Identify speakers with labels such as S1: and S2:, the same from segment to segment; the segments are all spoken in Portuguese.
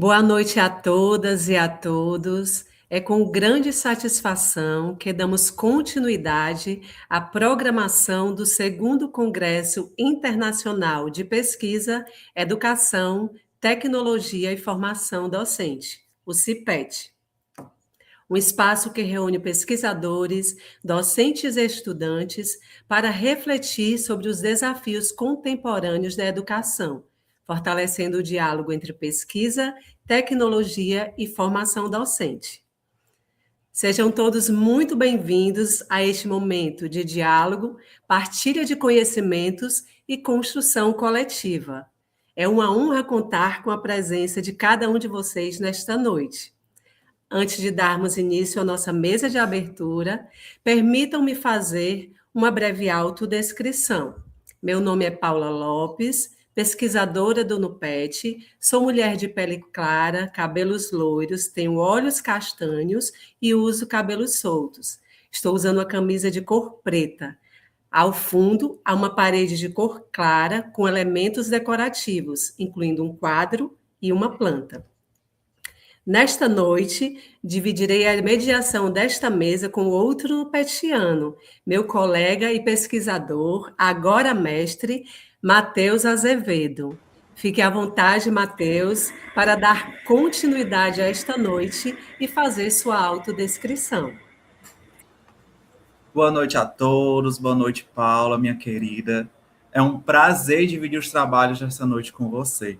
S1: Boa noite a todas e a todos. É com grande satisfação que damos continuidade à programação do segundo Congresso Internacional de Pesquisa, Educação, Tecnologia e Formação Docente, o CIPET. Um espaço que reúne pesquisadores, docentes e estudantes para refletir sobre os desafios contemporâneos da educação, fortalecendo o diálogo entre pesquisa, tecnologia e formação docente. Sejam todos muito bem-vindos a este momento de diálogo, partilha de conhecimentos e construção coletiva. É uma honra contar com a presença de cada um de vocês nesta noite. Antes de darmos início à nossa mesa de abertura, permitam-me fazer uma breve autodescrição. Meu nome é Paula Lopes, pesquisadora do NUPET, sou mulher de pele clara, cabelos loiros, tenho olhos castanhos e uso cabelos soltos. Estou usando uma camisa de cor preta. Ao fundo, há uma parede de cor clara com elementos decorativos, incluindo um quadro e uma planta. Nesta noite, dividirei a mediação desta mesa com outro petiano, meu colega e pesquisador, agora mestre, Matheus Azevedo. Fique à vontade, Matheus, para dar continuidade a esta noite e fazer sua autodescrição.
S2: Boa noite a todos, boa noite, Paula, minha querida. É um prazer dividir os trabalhos dessa noite com você.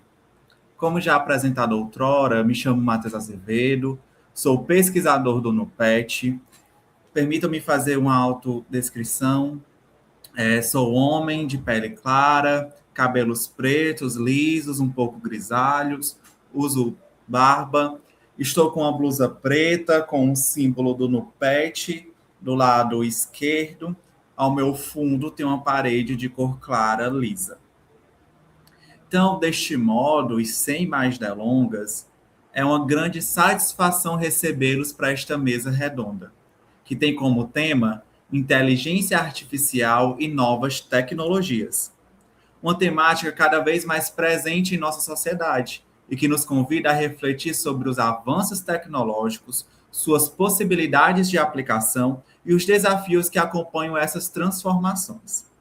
S2: Como já apresentado outrora, me chamo Matheus Azevedo, sou pesquisador do NUPET. Permitam-me fazer uma autodescrição. Sou homem de pele clara, cabelos pretos, lisos, um pouco grisalhos, uso barba. Estou com uma blusa preta com um símbolo do NUPET do lado esquerdo. Ao meu fundo tem uma parede de cor clara lisa. Então, deste modo, e sem mais delongas, é uma grande satisfação recebê-los para esta mesa redonda, que tem como tema inteligência artificial e novas tecnologias. Uma temática cada vez mais presente em nossa sociedade e que nos convida a refletir sobre os avanços tecnológicos, suas possibilidades de aplicação e os desafios que acompanham essas transformações.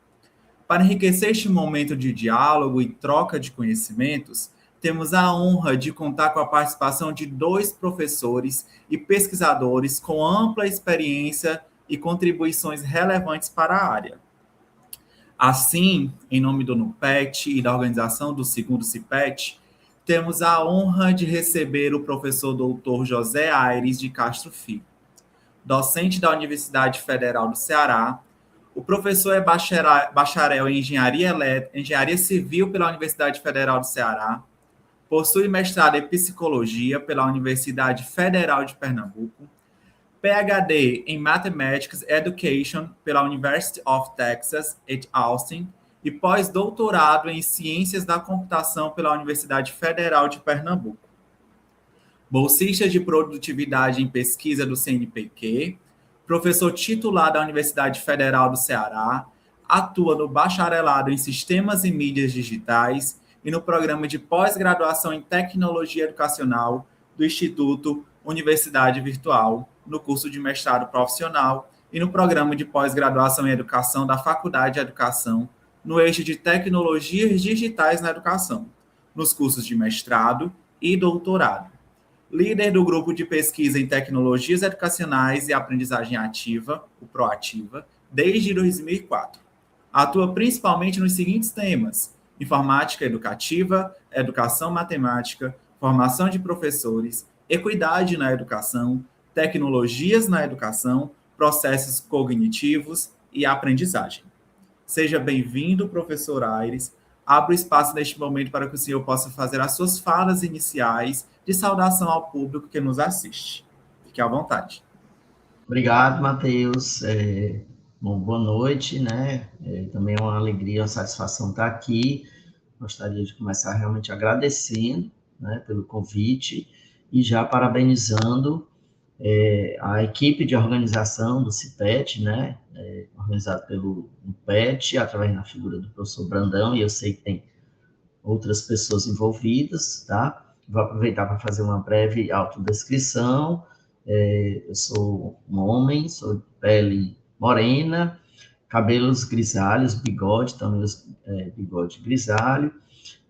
S2: Para enriquecer este momento de diálogo e troca de conhecimentos, temos a honra de contar com a participação de dois professores e pesquisadores com ampla experiência e contribuições relevantes para a área. Assim, em nome do NUPET e da organização do segundo CIPET, temos a honra de receber o professor doutor José Aires de Castro Filho, docente da Universidade Federal do Ceará. O professor é bacharel em Engenharia Civil pela Universidade Federal do Ceará, possui mestrado em Psicologia pela Universidade Federal de Pernambuco, PhD em Mathematics Education pela University of Texas at Austin e pós-doutorado em Ciências da Computação pela Universidade Federal de Pernambuco. Bolsista de Produtividade em Pesquisa do CNPq, professor titular da Universidade Federal do Ceará, atua no bacharelado em Sistemas e Mídias Digitais e no programa de pós-graduação em Tecnologia Educacional do Instituto Universidade Virtual, no curso de mestrado profissional e no programa de pós-graduação em Educação da Faculdade de Educação, no eixo de Tecnologias Digitais na Educação, nos cursos de mestrado e doutorado. Líder do grupo de pesquisa em tecnologias educacionais e aprendizagem ativa, o PROAtiva, desde 2004. Atua principalmente nos seguintes temas: informática educativa, educação matemática, formação de professores, equidade na educação, tecnologias na educação, processos cognitivos e aprendizagem. Seja bem-vindo, professor Aires. Abro espaço neste momento para que o senhor possa fazer as suas falas iniciais de saudação ao público que nos assiste. Fique à vontade.
S3: Obrigado, Matheus. Boa noite, né? Também é uma alegria, uma satisfação estar aqui. Gostaria de começar realmente agradecendo, né, pelo convite e já parabenizando a equipe de organização do CIPET, né? Organizado pelo NUPET, através da figura do professor Brandão, e eu sei que tem outras pessoas envolvidas, tá? vou aproveitar para fazer uma breve autodescrição. Eu sou um homem, sou de pele morena, cabelos grisalhos, bigode, também bigode grisalho,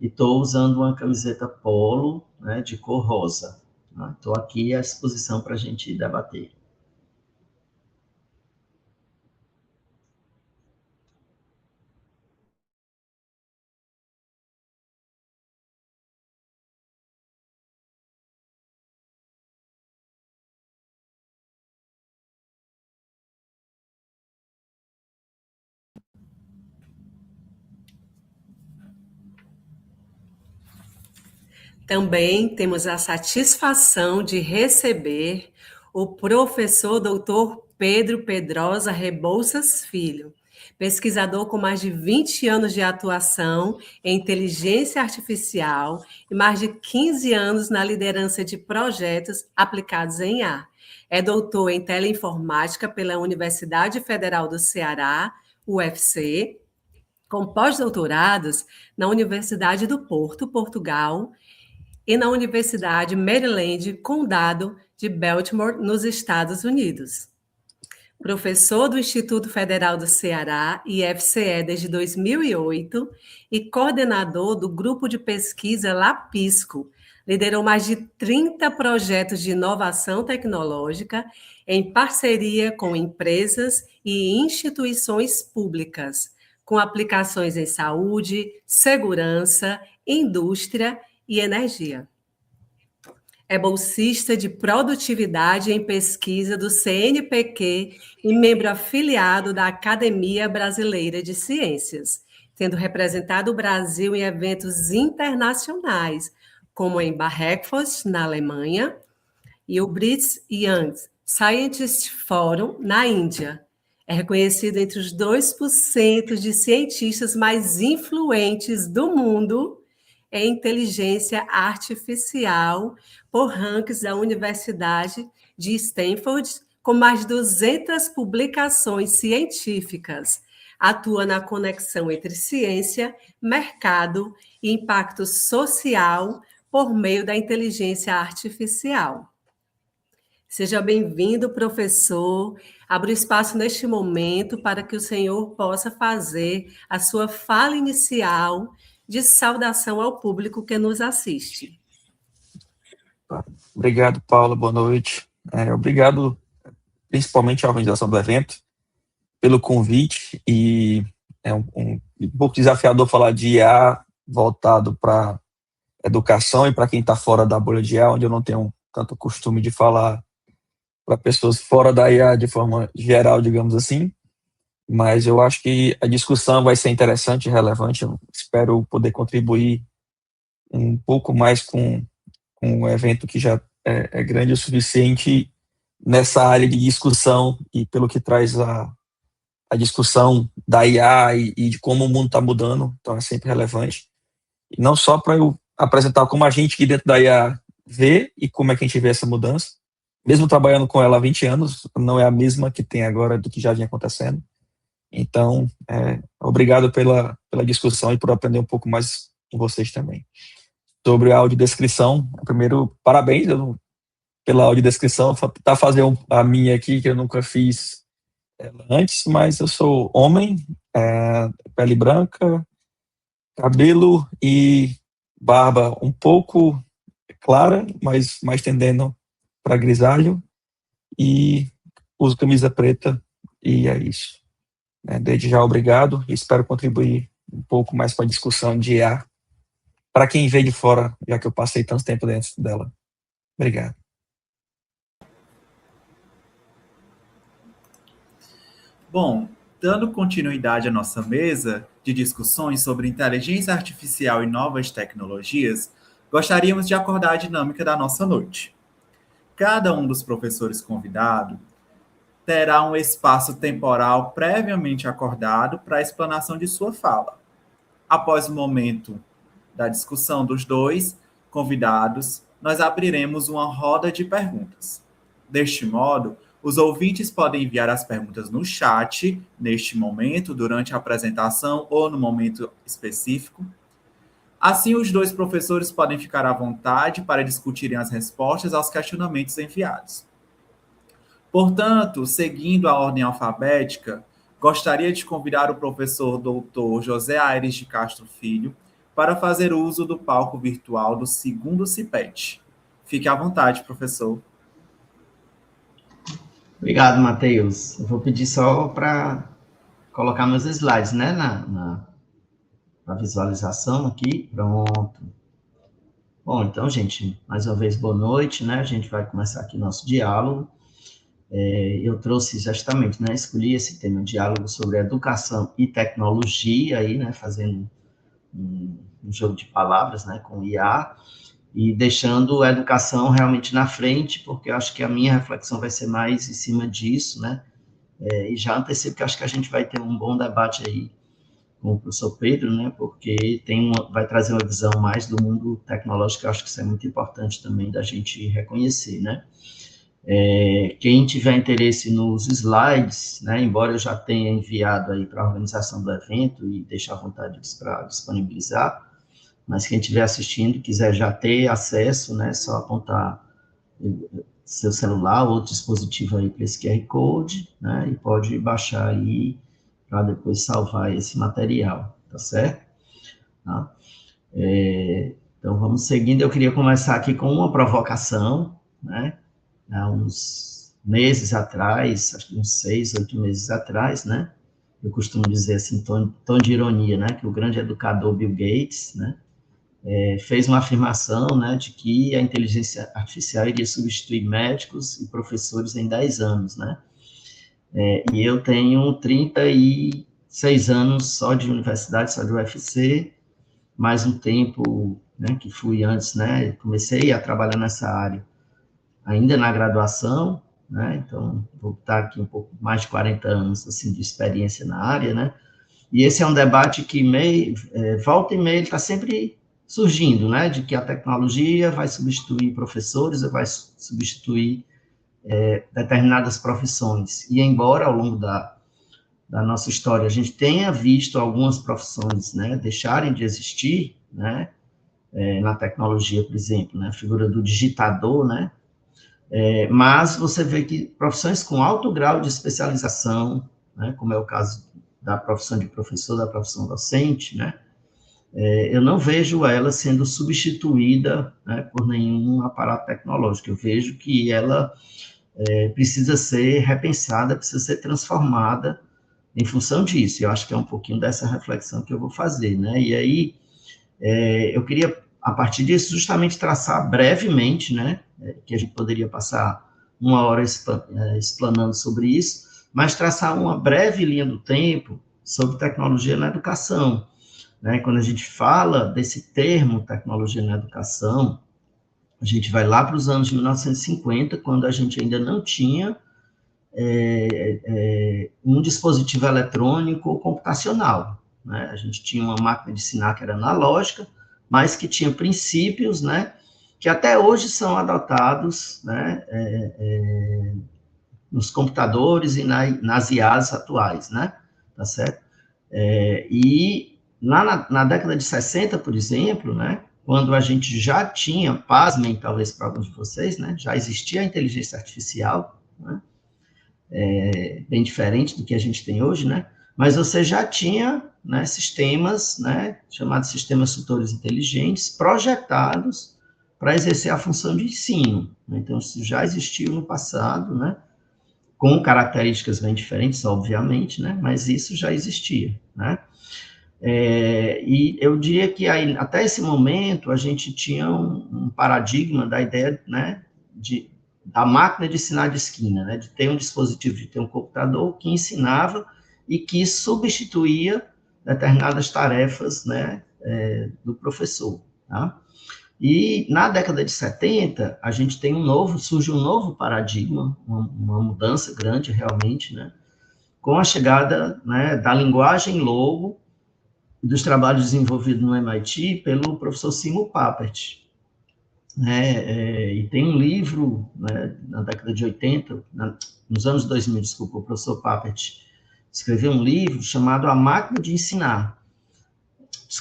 S3: e estou usando uma camiseta polo, né, de cor rosa. Estou aqui à disposição para a gente debater.
S1: Também temos a satisfação de receber o professor doutor Pedro Pedrosa Rebouças Filho, pesquisador com mais de 20 anos de atuação em inteligência artificial e mais de 15 anos na liderança de projetos aplicados em IA. É doutor em teleinformática pela Universidade Federal do Ceará, UFC, com pós-doutorados na Universidade do Porto, Portugal, e na Universidade Maryland, Condado de Baltimore, nos Estados Unidos. Professor do Instituto Federal do Ceará, IFCE, desde 2008, e coordenador do grupo de pesquisa LAPISCO. Liderou mais de 30 projetos de inovação tecnológica em parceria com empresas e instituições públicas, com aplicações em saúde, segurança, indústria e energia. É bolsista de produtividade em pesquisa do CNPq e membro afiliado da Academia Brasileira de Ciências, tendo representado o Brasil em eventos internacionais, como em Barreckford, na Alemanha, e o Brits Young Scientist Forum, na Índia. É reconhecido entre os 2% de cientistas mais influentes do mundo em inteligência artificial por rankings da Universidade de Stanford, com mais de 200 publicações científicas. Atua na conexão entre ciência, mercado e impacto social por meio da inteligência artificial. Seja bem-vindo, professor. Abro espaço neste momento para que o senhor possa fazer a sua fala inicial de saudação ao público que nos assiste.
S4: Obrigado, Paula. Boa noite. Obrigado, principalmente à organização do evento, pelo convite. E é um pouco desafiador falar de IA voltado para educação e para quem está fora da bolha de IA, onde eu não tenho tanto costume de falar para pessoas fora da IA de forma geral, digamos assim. Mas eu acho que a discussão vai ser interessante e relevante. Eu espero poder contribuir um pouco mais com um evento que já é grande o suficiente nessa área de discussão e pelo que traz a discussão da IA e de como o mundo está mudando. Então é sempre relevante. E não só para eu apresentar como a gente aqui dentro da IA vê e como é que a gente vê essa mudança. Mesmo trabalhando com ela há 20 anos, não é a mesma que tem agora do que já vinha acontecendo. Então, obrigado pela discussão e por aprender um pouco mais com vocês também. Sobre a audiodescrição, primeiro, parabéns pela audiodescrição. Vou tentar fazer a minha aqui, que eu nunca fiz antes, mas eu sou homem, pele branca, cabelo e barba um pouco clara, mas mais tendendo para grisalho, e uso camisa preta, e é isso. Desde já, obrigado, e espero contribuir um pouco mais para a discussão de IA, para quem vê de fora, já que eu passei tanto tempo dentro dela. Obrigado.
S2: Bom, dando continuidade à nossa mesa de discussões sobre inteligência artificial e novas tecnologias, gostaríamos de acordar a dinâmica da nossa noite. Cada um dos professores convidados terá um espaço temporal previamente acordado para a explanação de sua fala. Após o momento da discussão dos dois convidados, nós abriremos uma roda de perguntas. Deste modo, os ouvintes podem enviar as perguntas no chat, neste momento, durante a apresentação ou no momento específico. Assim, os dois professores podem ficar à vontade para discutirem as respostas aos questionamentos enviados. Portanto, seguindo a ordem alfabética, gostaria de convidar o professor doutor José Aires de Castro Filho para fazer uso do palco virtual do segundo CIPET. Fique à vontade, professor.
S3: Obrigado, Matheus. Eu vou pedir só para colocar meus slides, né, na visualização aqui. Pronto. Bom, então, gente, mais uma vez, boa noite, né? A gente vai começar aqui nosso diálogo. Eu trouxe justamente, né, escolhi esse tema, diálogo sobre educação e tecnologia, aí, né, fazendo um jogo de palavras, né, com IA, e deixando a educação realmente na frente, porque eu acho que a minha reflexão vai ser mais em cima disso, né, e já antecipo que acho que a gente vai ter um bom debate aí com o professor Pedro, né, porque vai trazer uma visão mais do mundo tecnológico, eu acho que isso é muito importante também da gente reconhecer, né. Quem tiver interesse nos slides, né, embora eu já tenha enviado aí para a organização do evento e deixar à vontade para disponibilizar, mas quem estiver assistindo, quiser já ter acesso, né, só apontar seu celular ou dispositivo aí para esse QR Code, né, e pode baixar aí para depois salvar esse material, tá certo? Tá? Então, vamos seguindo. Eu queria começar aqui com uma provocação, né, há uns meses atrás, acho que uns 6, 8 meses atrás, né, eu costumo dizer assim, tom de ironia, né, que o grande educador Bill Gates, né, fez uma afirmação, né, de que a inteligência artificial iria substituir médicos e professores em 10 anos, né, e eu tenho 36 anos só de universidade, só de UFC, mais um tempo, né, que fui antes, né, comecei a trabalhar nessa área ainda na graduação, né, então vou estar aqui um pouco mais de 40 anos, assim, de experiência na área, né, e esse é um debate que volta e meia ele está sempre surgindo, né, de que a tecnologia vai substituir professores, vai substituir determinadas profissões, e embora ao longo da nossa história a gente tenha visto algumas profissões, né, deixarem de existir, né, na tecnologia, por exemplo, né, a figura do digitador, né, mas você vê que profissões com alto grau de especialização, né, como é o caso da profissão de professor, da profissão docente, né, eu não vejo ela sendo substituída, né, por nenhum aparato tecnológico. Eu vejo que ela precisa ser repensada, precisa ser transformada em função disso. Eu acho que é um pouquinho dessa reflexão que eu vou fazer, né, e aí eu queria, a partir disso, justamente traçar brevemente, né, que a gente poderia passar uma hora explanando sobre isso, mas traçar uma breve linha do tempo sobre tecnologia na educação, né, quando a gente fala desse termo tecnologia na educação, a gente vai lá para os anos de 1950, quando a gente ainda não tinha um dispositivo eletrônico ou computacional, né, a gente tinha uma máquina de ensinar que era analógica, mas que tinha princípios, né, que até hoje são adotados, né, nos computadores e nas IAs atuais, né, tá certo? E na década de 60, por exemplo, né, quando a gente já tinha, pasmem talvez para alguns de vocês, né, já existia a inteligência artificial, né, bem diferente do que a gente tem hoje, né, mas você já tinha, né, sistemas, né, chamados sistemas tutores inteligentes, projetados para exercer a função de ensino. Então, isso já existiu no passado, né, com características bem diferentes, obviamente, né, mas isso já existia, né. E eu diria que aí, até esse momento, a gente tinha um paradigma da ideia, né, da máquina de ensinar de esquina, né, de ter um dispositivo, de ter um computador que ensinava e que substituía determinadas tarefas, né, do professor, tá? E na década de 70, a gente tem surge um novo paradigma, uma mudança grande realmente, né, com a chegada, né, da linguagem Logo, dos trabalhos desenvolvidos no MIT pelo professor Seymour Papert, né, e tem um livro, né, na década de 80, nos anos 2000, desculpa, o professor Papert escreveu um livro chamado A Máquina de Ensinar,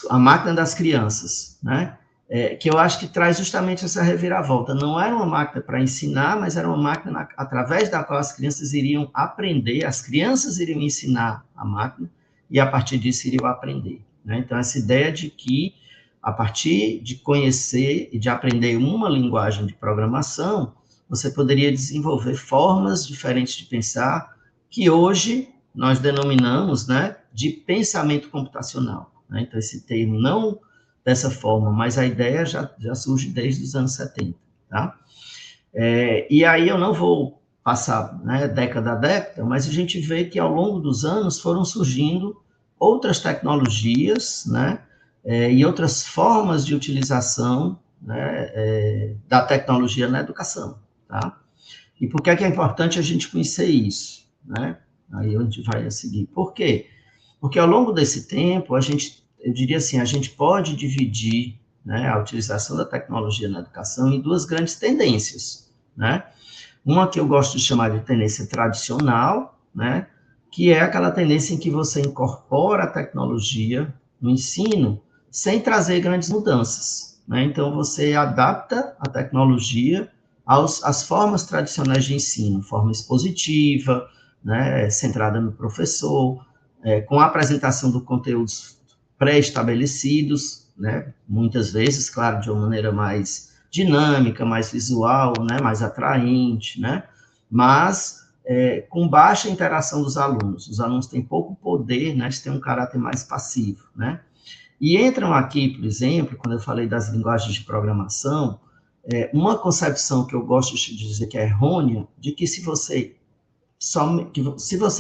S3: A Máquina das Crianças, né? Que eu acho que traz justamente essa reviravolta. Não era uma máquina para ensinar, mas era uma máquina através da qual as crianças iriam aprender, as crianças iriam ensinar a máquina, e a partir disso iriam aprender, né? Então, essa ideia de que, a partir de conhecer e de aprender uma linguagem de programação, você poderia desenvolver formas diferentes de pensar, que hoje nós denominamos, né, de pensamento computacional, né? Então, esse termo não dessa forma, mas a ideia já surge desde os anos 70, tá? E aí eu não vou passar, né, década a década, mas a gente vê que ao longo dos anos foram surgindo outras tecnologias, né, e outras formas de utilização, né, da tecnologia na educação, tá? E por que é importante a gente conhecer isso, né? Aí a gente vai a seguir. Por quê? Porque ao longo desse tempo, eu diria assim, a gente pode dividir, né, a utilização da tecnologia na educação em duas grandes tendências, né? Uma que eu gosto de chamar de tendência tradicional, né, que é aquela tendência em que você incorpora a tecnologia no ensino sem trazer grandes mudanças, né? Então, você adapta a tecnologia às formas tradicionais de ensino, forma expositiva, né, centrada no professor, com a apresentação de conteúdos pré-estabelecidos, né, muitas vezes, claro, de uma maneira mais dinâmica, mais visual, né, mais atraente, né, mas com baixa interação dos alunos. Os alunos têm pouco poder, né, eles têm um caráter mais passivo, né. E entram aqui, por exemplo, quando eu falei das linguagens de programação, uma concepção que eu gosto de dizer que é errônea, de que se você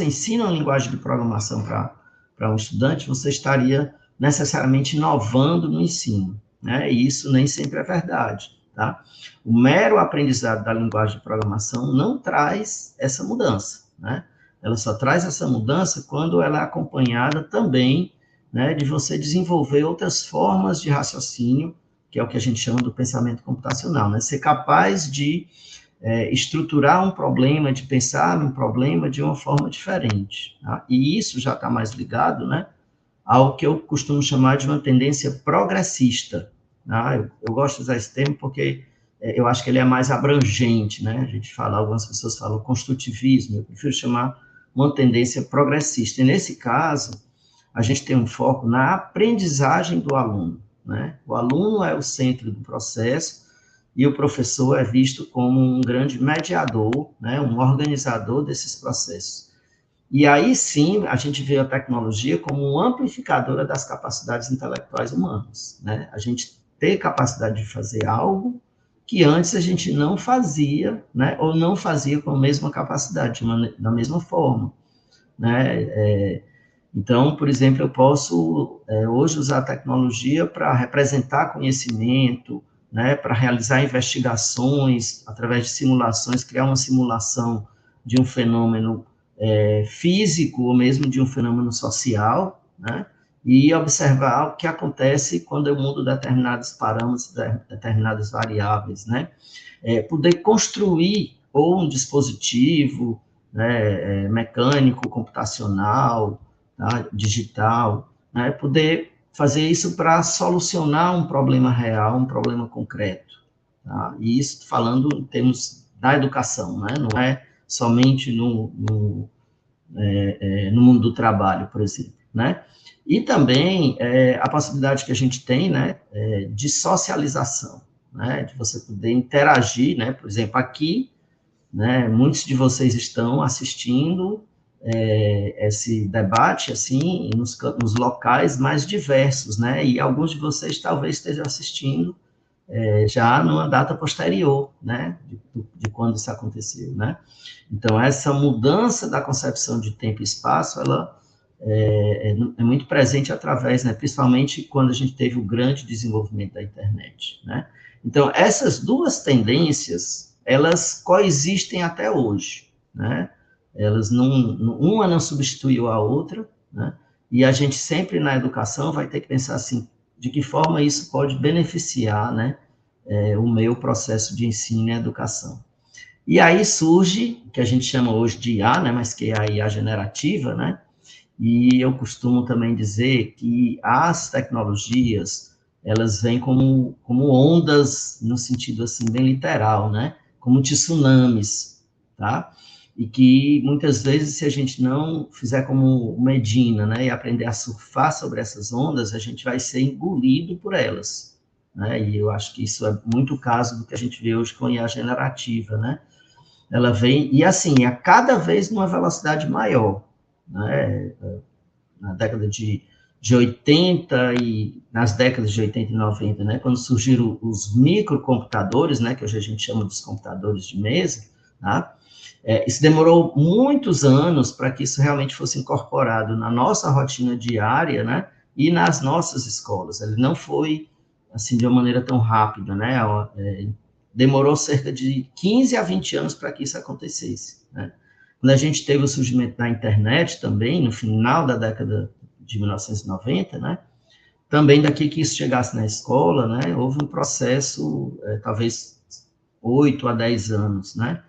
S3: ensina uma linguagem de programação para um estudante, você estaria necessariamente inovando no ensino, né? E isso nem sempre é verdade, tá? O mero aprendizado da linguagem de programação não traz essa mudança, né? Ela só traz essa mudança quando ela é acompanhada também, né, de você desenvolver outras formas de raciocínio, que é o que a gente chama do pensamento computacional, né? Ser capaz de estruturar um problema, de pensar num problema de uma forma diferente, tá? E isso já está mais ligado, né, ao que eu costumo chamar de uma tendência progressista, tá? Eu gosto de usar esse termo porque eu acho que ele é mais abrangente, né? A gente fala, algumas pessoas falam construtivismo, eu prefiro chamar uma tendência progressista. E nesse caso, a gente tem um foco na aprendizagem do aluno, né? O aluno é o centro do processo, e o professor é visto como um grande mediador, né, um organizador desses processos. E aí sim, a gente vê a tecnologia como uma amplificadora das capacidades intelectuais humanas, né? A gente ter capacidade de fazer algo que antes a gente não fazia, né, ou não fazia com a mesma capacidade, da mesma forma, né? Então, por exemplo, eu posso hoje usar a tecnologia para representar conhecimento, né, para realizar investigações, através de simulações, criar uma simulação de um fenômeno físico, ou mesmo de um fenômeno social, né, e observar o que acontece quando eu mudo determinados parâmetros, determinadas variáveis, né, poder construir ou um dispositivo, né, mecânico, computacional, tá, digital, né, poder fazer isso para solucionar um problema real, um problema concreto, tá? E isso falando em termos da educação, né? Não é somente no mundo do trabalho, por exemplo, né? E também a possibilidade que a gente tem, né, de socialização, né, de você poder interagir, né, por exemplo, aqui, né, muitos de vocês estão assistindo esse debate, assim, nos locais mais diversos, né, e alguns de vocês talvez estejam assistindo já numa data posterior, né, de quando isso aconteceu, né. Então, essa mudança da concepção de tempo e espaço, ela é muito presente através, né, principalmente quando a gente teve o grande desenvolvimento da internet, né. Então, essas duas tendências, elas coexistem até hoje, né, elas uma não substituiu a outra, né, e a gente sempre na educação vai ter que pensar assim, de que forma isso pode beneficiar, né, o meu processo de ensino e educação. E aí surge, que a gente chama hoje de IA, né, mas que é a IA generativa, né, E eu costumo também dizer que as tecnologias, elas vêm como ondas, no sentido assim, bem literal, né? Como tsunamis, tá? E que, muitas vezes, se a gente não fizer como Medina, né, e aprender a surfar sobre essas ondas, a gente vai ser engolido por elas, né? E eu acho que isso é muito o caso do que a gente vê hoje com a IA generativa, né? Ela vem, e assim, a cada vez numa velocidade maior, né? Na década de 80 e nas décadas de 80 e 90, né, quando surgiram os microcomputadores, né, que hoje a gente chama dos computadores de mesa, tá? Isso demorou muitos anos para que isso realmente fosse incorporado na nossa rotina diária, né, e nas nossas escolas. Ele não foi, assim, de uma maneira tão rápida, né, demorou cerca de 15 a 20 anos para que isso acontecesse, né. Quando a gente teve o surgimento da internet também, no final da década de 1990, né, também daqui que isso chegasse na escola, né, houve um processo, talvez 8 a 10 anos, né,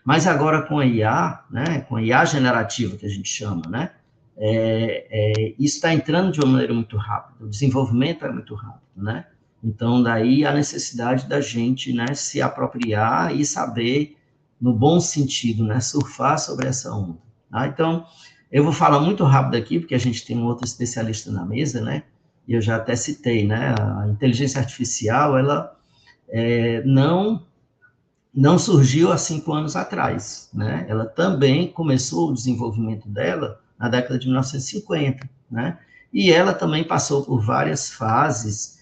S3: mas agora com a IA, né, com a IA generativa, que a gente chama, né, isso está entrando de uma maneira muito rápida, o desenvolvimento é muito rápido, né, então daí a necessidade da gente, né, se apropriar e saber, no bom sentido, né, surfar sobre essa onda, tá? Então, eu vou falar muito rápido aqui, porque a gente tem um outro especialista na mesa, né, e eu já até citei, né, a inteligência artificial, ela não surgiu há 5 anos atrás, né? Ela também começou o desenvolvimento dela na década de 1950, né? E ela também passou por várias fases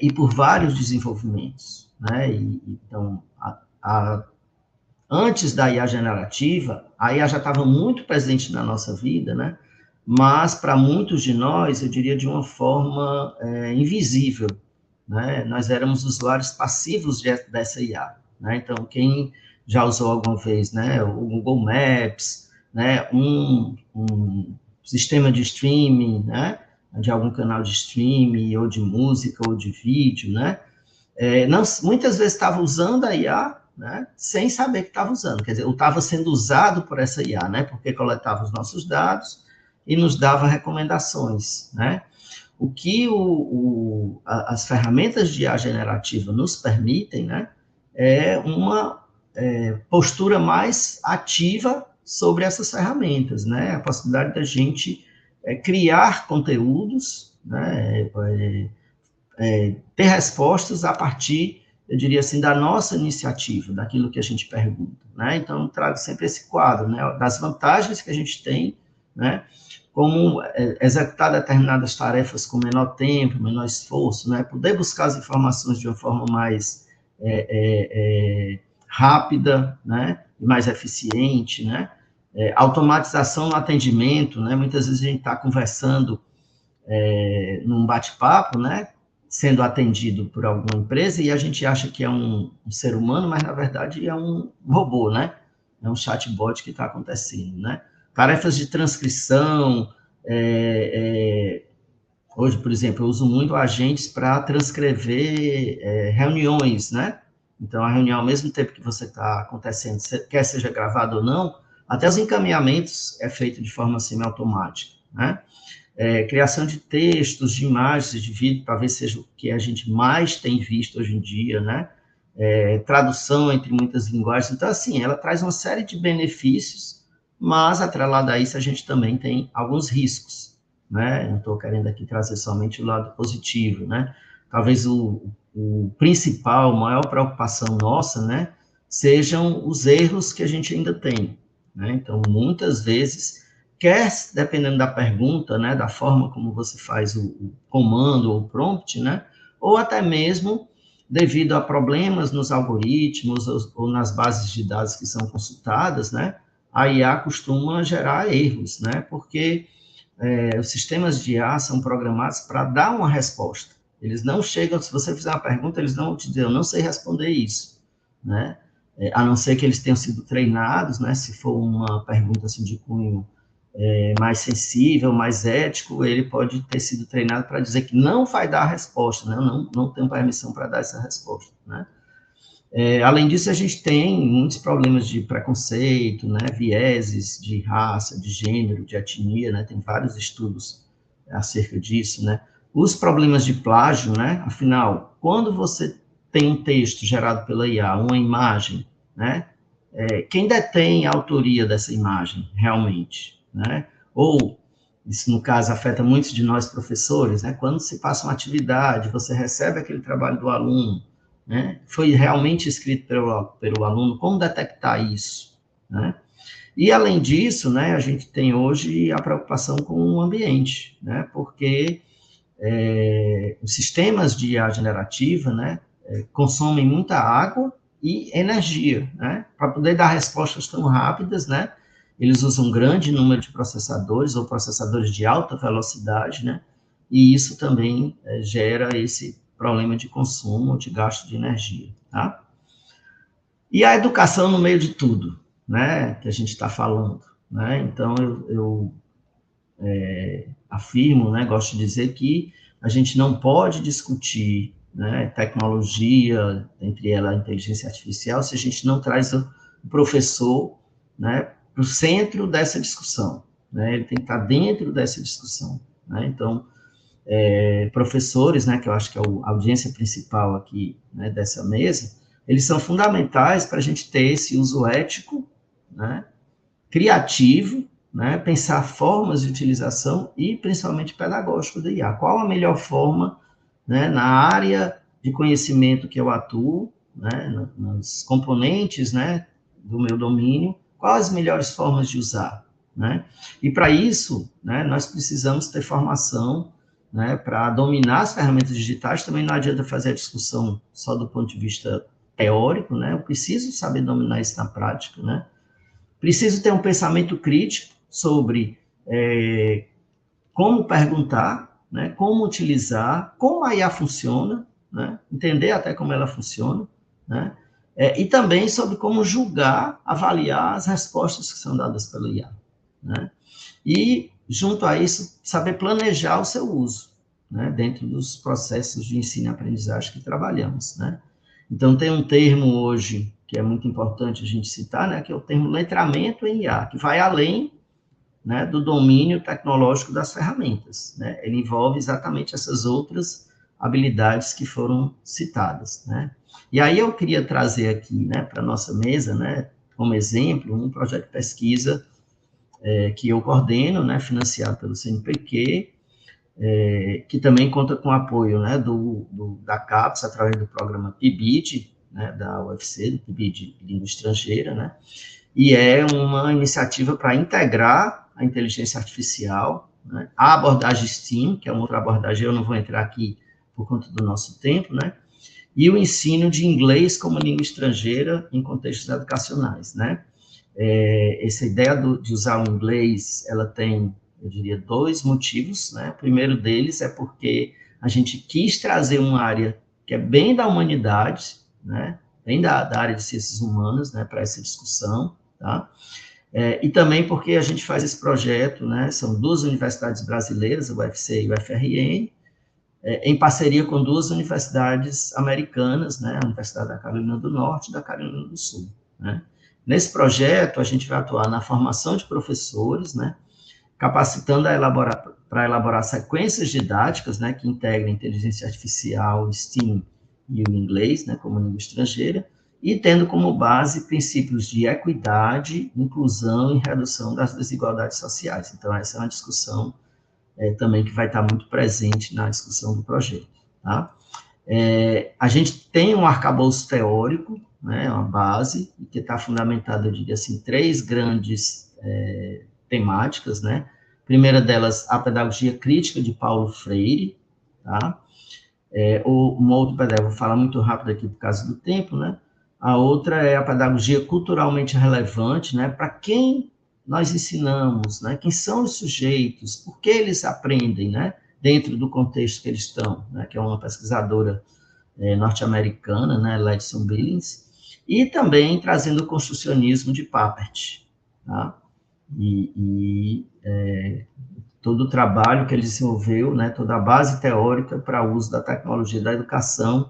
S3: e por vários desenvolvimentos, né? Então, antes da IA generativa, a IA já estava muito presente na nossa vida, né? Mas para muitos de nós, eu diria de uma forma invisível, né? Nós éramos usuários passivos dessa IA, né? Então, quem já usou alguma vez, né, o Google Maps, né, um sistema de streaming, né, de algum canal de streaming, ou de música, ou de vídeo, né, muitas vezes estava usando a IA, né, sem saber que estava usando, quer dizer, ou estava sendo usado por essa IA, né, porque coletava os nossos dados e nos dava recomendações, né. O que as ferramentas de IA generativa nos permitem, né, é uma postura mais ativa sobre essas ferramentas, né, a possibilidade da gente criar conteúdos, né, ter respostas a partir, eu diria assim, da nossa iniciativa, daquilo que a gente pergunta, né, então eu trago sempre esse quadro, né, das vantagens que a gente tem, né, como executar determinadas tarefas com menor tempo, menor esforço, né, poder buscar as informações de uma forma mais rápida, né, e mais eficiente, né, automatização no atendimento, né, muitas vezes a gente está conversando num bate-papo, né, sendo atendido por alguma empresa e a gente acha que é um ser humano, mas na verdade é um robô, né, é um chatbot que está acontecendo, né. Tarefas de transcrição, hoje, por exemplo, eu uso muito agentes para transcrever reuniões, né? Então, a reunião, ao mesmo tempo que você está acontecendo, quer seja gravado ou não, até os encaminhamentos é feito de forma semiautomática, né? Criação de textos, de imagens, de vídeo, talvez seja o que a gente mais tem visto hoje em dia, né? Tradução entre muitas linguagens. Então, assim, ela traz uma série de benefícios, mas, atrelado a isso, a gente também tem alguns riscos, né? Não estou querendo aqui trazer somente o lado positivo, né? Talvez o principal, maior preocupação nossa, né, sejam os erros que a gente ainda tem, né? Então, muitas vezes, dependendo da pergunta, né, da forma como você faz o comando ou o prompt, né, ou até mesmo devido a problemas nos algoritmos ou nas bases de dados que são consultadas, né, a IA costuma gerar erros, né, porque os sistemas de IA são programados para dar uma resposta. Eles não chegam, se você fizer uma pergunta, eles não vão te dizer, eu não sei responder isso, né? A não ser que eles tenham sido treinados, né? Se for uma pergunta assim, de cunho mais sensível, mais ético, ele pode ter sido treinado para dizer que não vai dar a resposta, né? Não tem permissão para dar essa resposta, né? Além disso, a gente tem muitos problemas de preconceito, né, vieses de raça, de gênero, de etnia, né, tem vários estudos acerca disso, né. Os problemas de plágio, né, afinal, quando você tem um texto gerado pela IA, uma imagem, né, quem detém a autoria dessa imagem, realmente, né, ou, isso no caso afeta muitos de nós professores, né, quando se passa uma atividade, você recebe aquele trabalho do aluno, né, foi realmente escrito pelo aluno, como detectar isso, né? E, além disso, né, a gente tem hoje a preocupação com o ambiente, né, porque os sistemas de IA generativa, né, consomem muita água e energia, né, para poder dar respostas tão rápidas, né, eles usam um grande número de processadores, ou processadores de alta velocidade, né, e isso também gera esse problema de consumo, de gasto de energia, tá? E a educação no meio de tudo, né, que a gente está falando, né, então eu afirmo, né, gosto de dizer que a gente não pode discutir, né, tecnologia, entre ela a inteligência artificial, se a gente não traz o professor, né, para o centro dessa discussão, né, ele tem que estar dentro dessa discussão, né, então, professores, né, que eu acho que é a audiência principal aqui, né, dessa mesa, eles são fundamentais para a gente ter esse uso ético, né, criativo, né, pensar formas de utilização e, principalmente, pedagógico da IA. Qual a melhor forma, né, na área de conhecimento que eu atuo, né, nos componentes, né, do meu domínio, quais as melhores formas de usar, né? E, para isso, né, nós precisamos ter formação, né, para dominar as ferramentas digitais. Também não adianta fazer a discussão só do ponto de vista teórico, né? Eu preciso saber dominar isso na prática, né? Preciso ter um pensamento crítico sobre como perguntar, né, como utilizar, como a IA funciona, né, entender até como ela funciona, né, e também sobre como julgar, avaliar as respostas que são dadas pela IA, né, e, junto a isso, saber planejar o seu uso, né, dentro dos processos de ensino e aprendizagem que trabalhamos, né. Então, tem um termo hoje que é muito importante a gente citar, né, que é o termo letramento em IA, que vai além, né, do domínio tecnológico das ferramentas, né, ele envolve exatamente essas outras habilidades que foram citadas, né. E aí eu queria trazer aqui, né, para a nossa mesa, né, como exemplo, um projeto de pesquisa que eu coordeno, né, financiado pelo CNPq, que também conta com o apoio, né, da CAPES, através do programa PIBID, né, da UFC, do PIBID de Língua Estrangeira, né, e é uma iniciativa para integrar a inteligência artificial, né, a abordagem STEAM, que é uma outra abordagem, eu não vou entrar aqui por conta do nosso tempo, né, e o ensino de inglês como língua estrangeira em contextos educacionais, né. Essa ideia de usar o inglês, ela tem, eu diria, dois motivos, né, o primeiro deles é porque a gente quis trazer uma área que é bem da humanidade, né, bem da área de ciências humanas, né, para essa discussão, tá? E também porque a gente faz esse projeto, né, são duas universidades brasileiras, a UFC e o FRN, em parceria com duas universidades americanas, né, a Universidade da Carolina do Norte e da Carolina do Sul, né. Nesse projeto, a gente vai atuar na formação de professores, né, capacitando para elaborar sequências didáticas, né, que integrem inteligência artificial, STEAM e o inglês, né, como língua estrangeira, e tendo como base princípios de equidade, inclusão e redução das desigualdades sociais. Então, essa é uma discussão também que vai estar muito presente na discussão do projeto, tá? A gente tem um arcabouço teórico, né, uma base, que está fundamentado, eu diria assim, três grandes temáticas, né? A primeira delas, a pedagogia crítica de Paulo Freire, tá? Uma outra pedagogia, vou falar muito rápido aqui por causa do tempo, né? A outra é a pedagogia culturalmente relevante, né? Para quem nós ensinamos, né? Quem são os sujeitos, por que eles aprendem, né? Dentro do contexto que eles estão, né? Que é uma pesquisadora norte-americana, né? Ledson Billings, e também trazendo o construcionismo de Papert, tá? Todo o trabalho que ele desenvolveu, né, toda a base teórica para o uso da tecnologia da educação,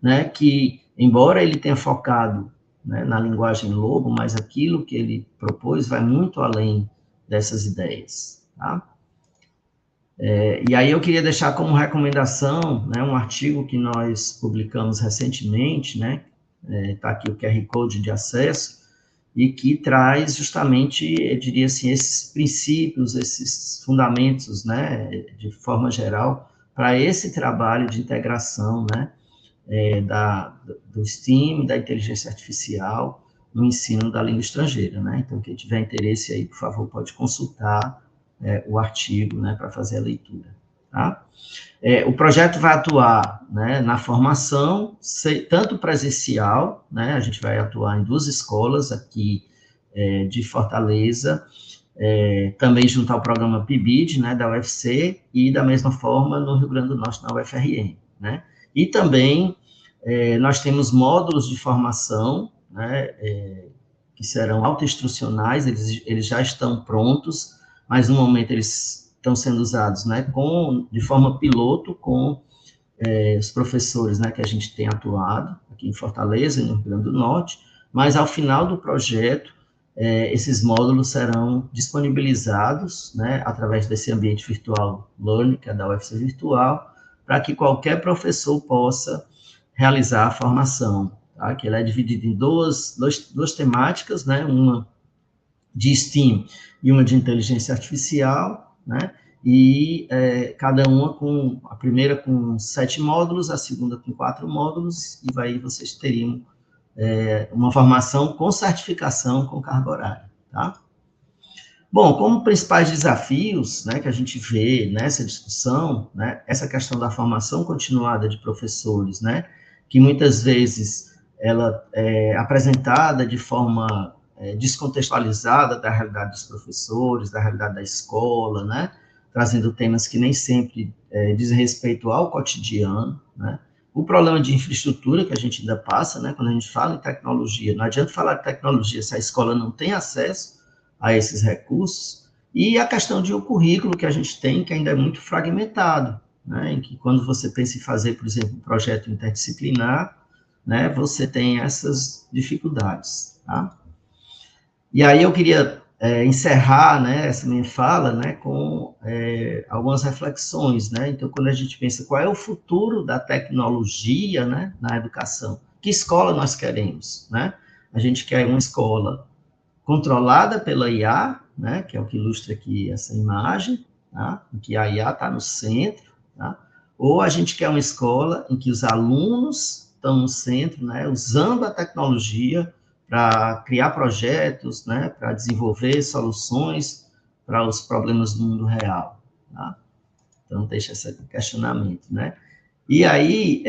S3: né, que embora ele tenha focado, né, na linguagem Lobo, mas aquilo que ele propôs vai muito além dessas ideias, tá? E aí eu queria deixar como recomendação, né, um artigo que nós publicamos recentemente, né, tá aqui o QR Code de acesso, e que traz justamente, eu diria assim, esses princípios, esses fundamentos, né, de forma geral, para esse trabalho de integração, né, do STEAM, da inteligência artificial, no ensino da língua estrangeira, né? Então, quem tiver interesse aí, por favor, pode consultar o artigo, né, para fazer a leitura, tá? O projeto vai atuar, né, na formação, tanto presencial, né, a gente vai atuar em 2 escolas aqui de Fortaleza, também junto ao programa PIBID, né, da UFC, e da mesma forma no Rio Grande do Norte, na UFRN, né? E também nós temos módulos de formação, né, que serão autoinstrucionais, eles já estão prontos, mas no momento eles estão sendo usados, né, de forma piloto com os professores, né, que a gente tem atuado aqui em Fortaleza e no Rio Grande do Norte, mas ao final do projeto, esses módulos serão disponibilizados, né, através desse ambiente virtual Learning, que é da UFC Virtual, para que qualquer professor possa realizar a formação, tá? Que ele é dividido em duas temáticas, né, uma de STEAM e uma de inteligência artificial, né, e cada uma a primeira com 7 módulos, a segunda com 4 módulos, e aí vocês teriam uma formação com certificação com carga horária, tá? Bom, como principais desafios, né, que a gente vê nessa discussão, né, essa questão da formação continuada de professores, né, que muitas vezes ela é apresentada de forma descontextualizada da realidade dos professores, da realidade da escola, né, trazendo temas que nem sempre dizem respeito ao cotidiano, né. O problema de infraestrutura que a gente ainda passa, né, quando a gente fala em tecnologia, não adianta falar de tecnologia se a escola não tem acesso a esses recursos, e a questão de o currículo que a gente tem, que ainda é muito fragmentado, né, em que quando você pensa em fazer, por exemplo, um projeto interdisciplinar, né, você tem essas dificuldades, tá? E aí eu queria encerrar, né, essa minha fala, né, com algumas reflexões, né, então quando a gente pensa qual é o futuro da tecnologia, né, na educação, que escola nós queremos, né? A gente quer uma escola controlada pela IA, né, que é o que ilustra aqui essa imagem, tá, em que a IA está no centro, tá, ou a gente quer uma escola em que os alunos estão no centro, né, usando a tecnologia para criar projetos, né, para desenvolver soluções para os problemas do mundo real, tá? Então, deixa esse questionamento, né? E aí,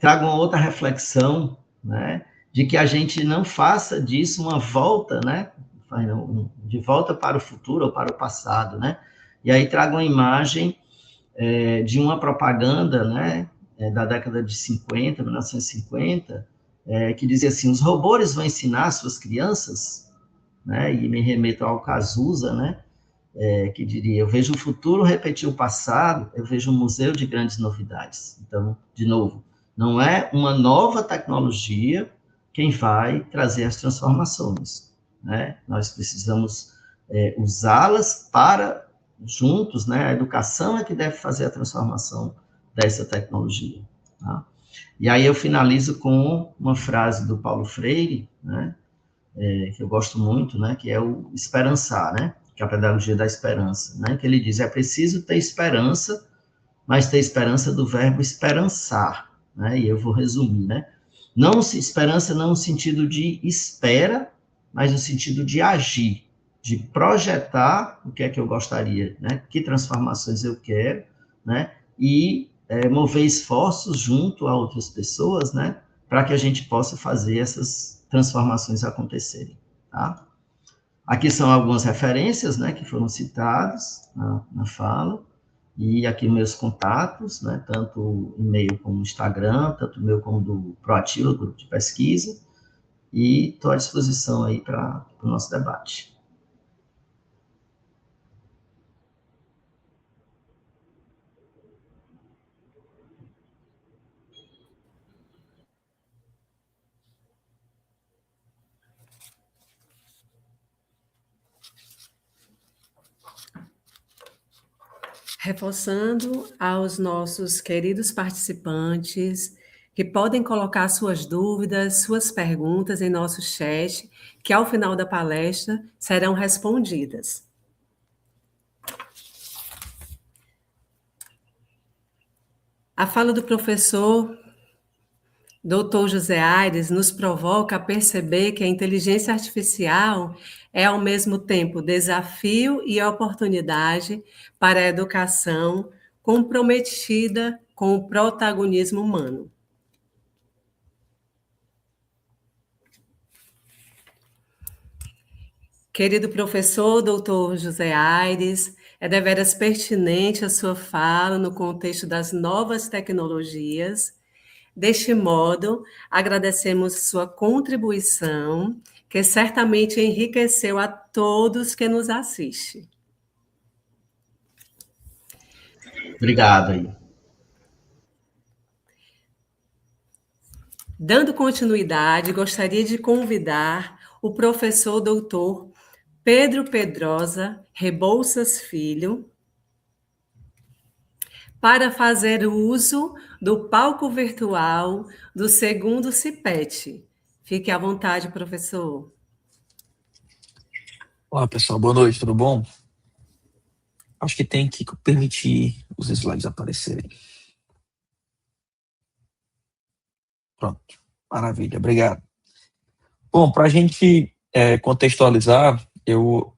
S3: trago uma outra reflexão, né, de que a gente não faça disso uma volta, né, de volta para o futuro ou para o passado, né? E aí trago uma imagem de uma propaganda, né, da década de 50, 1950, que dizia assim, os robôs vão ensinar suas crianças, né, e me remeto ao Cazuza, né, que diria, eu vejo o futuro repetir o passado, eu vejo um museu de grandes novidades. Então, de novo, não é uma nova tecnologia quem vai trazer as transformações, né? Nós precisamos usá-las para, juntos, né? A educação é que deve fazer a transformação dessa tecnologia, tá? E aí eu finalizo com uma frase do Paulo Freire, né? Que eu gosto muito, né, que é o esperançar, né, que é a pedagogia da esperança, né, que ele diz, é preciso ter esperança, mas ter esperança do verbo esperançar, né, e eu vou resumir, né, esperança não no sentido de espera, mas no sentido de agir, de projetar o que é que eu gostaria, né, que transformações eu quero, né, e mover esforços junto a outras pessoas, né, para que a gente possa fazer essas transformações acontecerem, tá? Aqui são algumas referências, né, que foram citadas na fala, e aqui meus contatos, né, tanto o e-mail como o Instagram, tanto o meu como do Proativa, grupo de pesquisa, e estou à disposição aí para o nosso debate.
S1: Reforçando aos nossos queridos participantes que podem colocar suas dúvidas, suas perguntas em nosso chat, que ao final da palestra serão respondidas. A fala do professor Dr. José Aires nos provoca a perceber que a inteligência artificial é, ao mesmo tempo, desafio e oportunidade para a educação comprometida com o protagonismo humano. Querido professor Dr. José Aires, é deveras pertinente a sua fala no contexto das novas tecnologias. Deste modo, agradecemos sua contribuição, que certamente enriqueceu a todos que nos assistem.
S3: Obrigado aí.
S1: Dando continuidade, gostaria de convidar o professor doutor Pedro Pedrosa Rebouças Filho para fazer uso do palco virtual do segundo CIPET. Fique à vontade, professor.
S4: Olá, pessoal. Boa noite, tudo bom? Acho que tem que permitir os slides aparecerem. Pronto. Maravilha. Obrigado. Bom, para a gente contextualizar, eu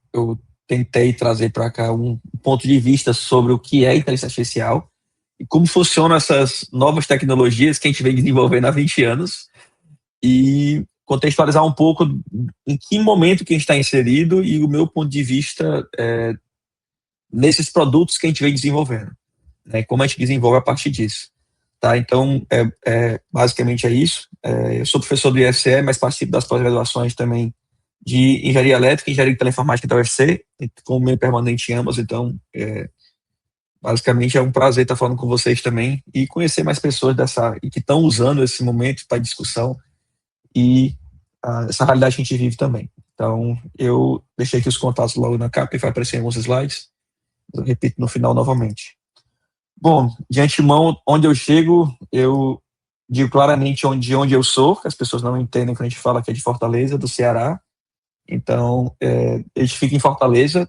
S4: tentei trazer para cá um ponto de vista sobre o que é inteligência artificial e como funcionam essas novas tecnologias que a gente vem desenvolvendo há 20 anos e contextualizar um pouco em que momento que a gente está inserido e o meu ponto de vista nesses produtos que a gente vem desenvolvendo, né, como a gente desenvolve a partir disso. Tá? Então, basicamente é isso. Eu sou professor do IFCE, mas participo das pós-graduações também de Engenharia Elétrica e Engenharia de Teleinformática da UFC, como meio permanente em ambas, então basicamente é um prazer estar falando com vocês também e conhecer mais pessoas que estão usando esse momento para discussão e essa realidade que a gente vive também. Então, eu deixei aqui os contatos logo na capa e vai aparecer em alguns slides. Eu repito no final novamente. Bom, de antemão, onde eu chego, eu digo claramente de onde eu sou, que as pessoas não entendem quando a gente fala que é de Fortaleza, do Ceará. Então, a gente fica em Fortaleza,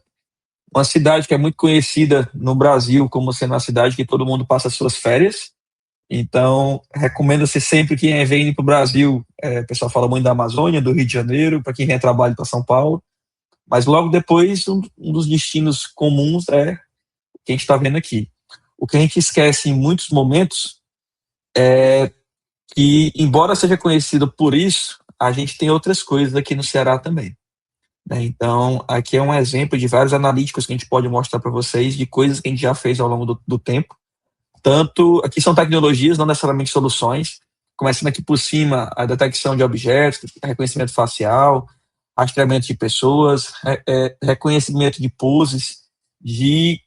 S4: uma cidade que é muito conhecida no Brasil como sendo uma cidade que todo mundo passa as suas férias. Então, recomenda-se sempre que vem para o Brasil, o pessoal fala muito da Amazônia, do Rio de Janeiro, para quem vem a trabalho para São Paulo. Mas logo depois, um dos destinos comuns é o que a gente está vendo aqui. O que a gente esquece em muitos momentos é que, embora seja conhecido por isso, a gente tem outras coisas aqui no Ceará também. Então, aqui é um exemplo de vários analíticos que a gente pode mostrar para vocês de coisas que a gente já fez ao longo do tempo. Tanto, aqui são tecnologias, não necessariamente soluções, começando aqui por cima, a detecção de objetos, reconhecimento facial, rastreamento de pessoas, reconhecimento de poses, de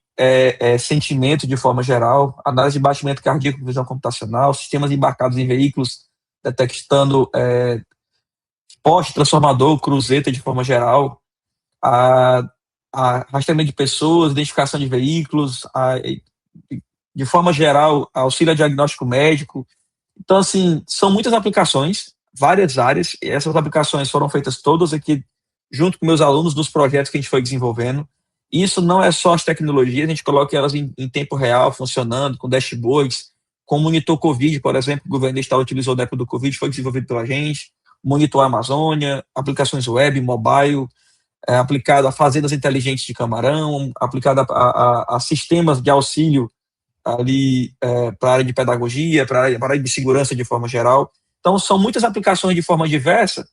S4: sentimento de forma geral, análise de batimento cardíaco com visão computacional, sistemas embarcados em veículos, detectando poste, transformador, cruzeta de forma geral, a rastreamento de pessoas, identificação de veículos, de forma geral, auxílio a diagnóstico médico. Então, assim, são muitas aplicações, várias áreas, e essas aplicações foram feitas todas aqui, junto com meus alunos, nos projetos que a gente foi desenvolvendo. Isso não é só as tecnologias, a gente coloca elas em tempo real, funcionando, com dashboards, com monitor Covid, por exemplo, o governo do estado utilizou na época do Covid, foi desenvolvido pela gente, monitor Amazônia, aplicações web, mobile, aplicado a fazendas inteligentes de camarão, aplicado a sistemas de auxílio ali para a área de pedagogia, para a área de segurança de forma geral. Então, são muitas aplicações de forma diversa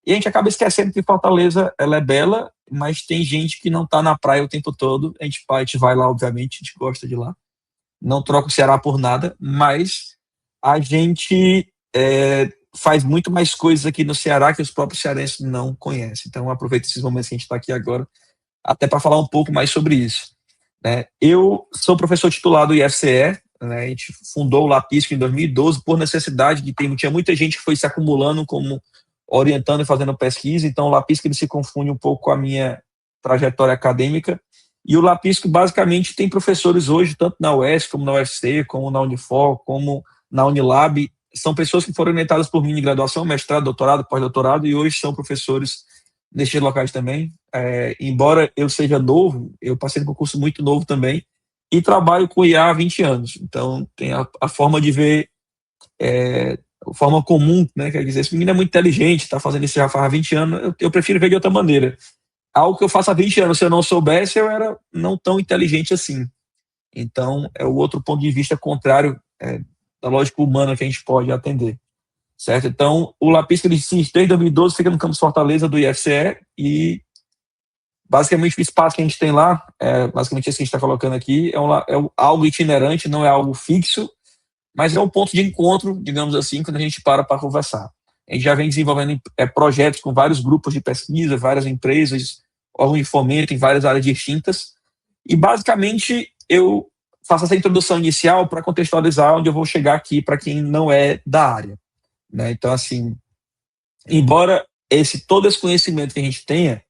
S4: e a gente acaba esquecendo que Fortaleza ela é bela, mas tem gente que não está na praia o tempo todo. A gente vai lá, obviamente, a gente gosta de ir lá. Não troca o Ceará por nada, mas a gente faz muito mais coisas aqui no Ceará que os próprios cearenses não conhecem. Então, aproveito esses momentos que a gente está aqui agora até para falar um pouco mais sobre isso. Eu sou professor titular do IFCE, a gente fundou o Lapisco em 2012 por necessidade de tinha muita gente que foi se acumulando como orientando e fazendo pesquisa, então o Lapisco ele se confunde um pouco com a minha trajetória acadêmica E o Lapisco basicamente tem professores hoje, tanto na UES, como na UFC, como na Unifor, como na Unilab. São pessoas que foram orientadas por mim em graduação, mestrado, doutorado, pós-doutorado, e hoje são professores nestes locais também. Embora eu seja novo, eu passei por um curso muito novo também, e trabalho com IA há 20 anos. Então, tem a forma de ver, a forma comum, né? Quer dizer, esse menino é muito inteligente, está fazendo isso já faz 20 anos, eu prefiro ver de outra maneira. Algo que eu faço há 20 anos, se eu não soubesse, eu era não tão inteligente assim. Então, é o outro ponto de vista contrário da lógica humana que a gente pode atender. Certo? Então, o Lapisco, desde 2012, fica no campus Fortaleza do IFCE e, basicamente, o espaço que a gente tem lá, basicamente isso que a gente está colocando aqui, é algo itinerante, não é algo fixo, mas é um ponto de encontro, digamos assim, quando a gente para conversar. A gente já vem desenvolvendo projetos com vários grupos de pesquisa, várias empresas, órgãos de fomento em várias áreas distintas. E, basicamente, eu faço essa introdução inicial para contextualizar onde eu vou chegar aqui para quem não é da área. Né? Então, assim, embora todo esse conhecimento que a gente tenha,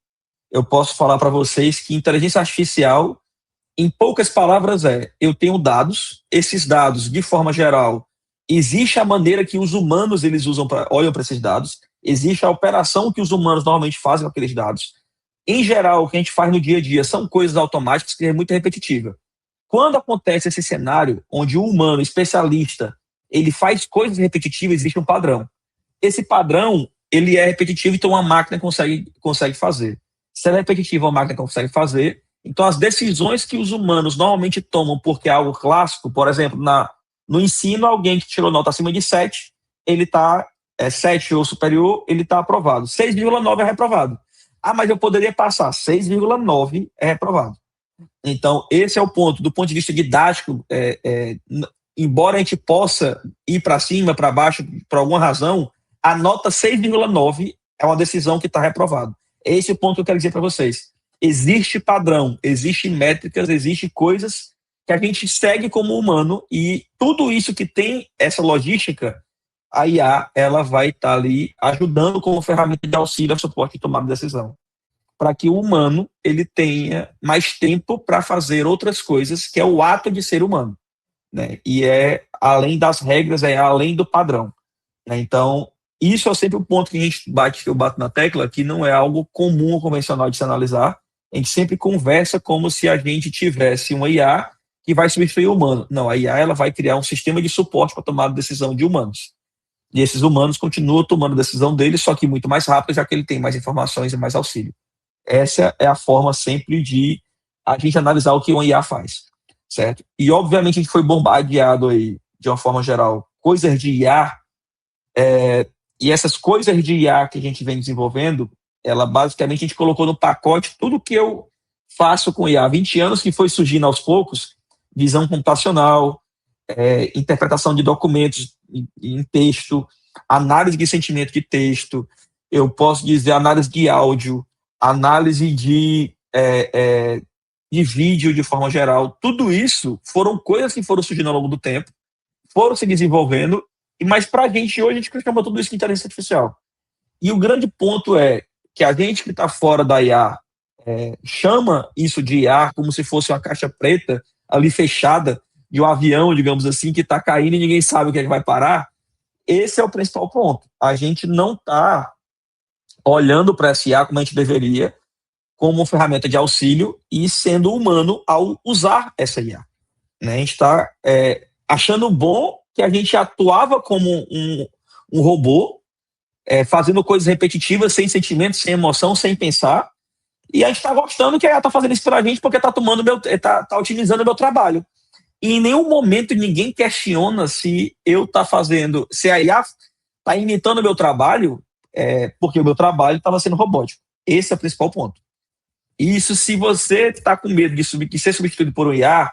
S4: eu posso falar para vocês que inteligência artificial, em poucas palavras, eu tenho dados, esses dados, de forma geral, existe a maneira que os humanos eles olham para esses dados, existe a operação que os humanos normalmente fazem com aqueles dados. Em geral, o que a gente faz no dia a dia são coisas automáticas que é muito repetitiva. Quando acontece esse cenário onde o humano, especialista, ele faz coisas repetitivas, existe um padrão. Esse padrão, ele é repetitivo, então uma máquina consegue fazer. Se ela é repetitiva, uma máquina consegue fazer. Então, as decisões que os humanos normalmente tomam porque é algo clássico, por exemplo, no ensino, alguém que tirou nota acima de 7, ele está 7 ou superior, ele está aprovado. 6,9 é reprovado. Ah, mas eu poderia passar. 6,9 é reprovado. Então, esse é o ponto. Do ponto de vista didático, embora a gente possa ir para cima, para baixo, por alguma razão, a nota 6,9 é uma decisão que está reprovada. Esse é o ponto que eu quero dizer para vocês. Existe padrão, existe métricas, existe coisas que a gente segue como humano e tudo isso que tem essa logística, a IA ela vai estar ali ajudando como ferramenta de auxílio ao suporte de tomada de decisão, para que o humano ele tenha mais tempo para fazer outras coisas, que é o ato de ser humano, né? E é além das regras, é além do padrão, né? Então, isso é sempre o ponto que eu bato na tecla, que não é algo comum ou convencional de se analisar. A gente sempre conversa como se a gente tivesse uma IA que vai substituir o humano. Não, a IA ela vai criar um sistema de suporte para tomar decisão de humanos. E esses humanos continuam tomando a decisão deles, só que muito mais rápido, já que ele tem mais informações e mais auxílio. Essa é a forma sempre de a gente analisar o que uma IA faz, certo? E, obviamente, a gente foi bombardeado aí, de uma forma geral, coisas de IA, e essas coisas de IA que a gente vem desenvolvendo, ela basicamente a gente colocou no pacote tudo que eu faço com IA há 20 anos, que foi surgindo aos poucos, visão computacional, interpretação de documentos em texto, análise de sentimento de texto, eu posso dizer análise de áudio, análise de vídeo de forma geral. Tudo isso foram coisas que foram surgindo ao longo do tempo, foram se desenvolvendo, mas para a gente hoje a gente chama tudo isso de inteligência artificial. E o grande ponto é que a gente que está fora da IA chama isso de IA como se fosse uma caixa preta ali fechada de um avião, digamos assim, que está caindo e ninguém sabe o que é que vai parar. Esse é o principal ponto. A gente não está olhando para essa IA como a gente deveria, como uma ferramenta de auxílio e sendo humano ao usar essa IA. Né? A gente está achando bom que a gente atuava como um robô, fazendo coisas repetitivas, sem sentimento, sem emoção, sem pensar, e a gente está gostando que a IA está fazendo isso para a gente porque está otimizando o meu trabalho. E em nenhum momento ninguém questiona se se a IA está imitando o meu trabalho, porque o meu trabalho estava sendo robótico. Esse é o principal ponto. Isso, se você está com medo de ser substituído por um IA,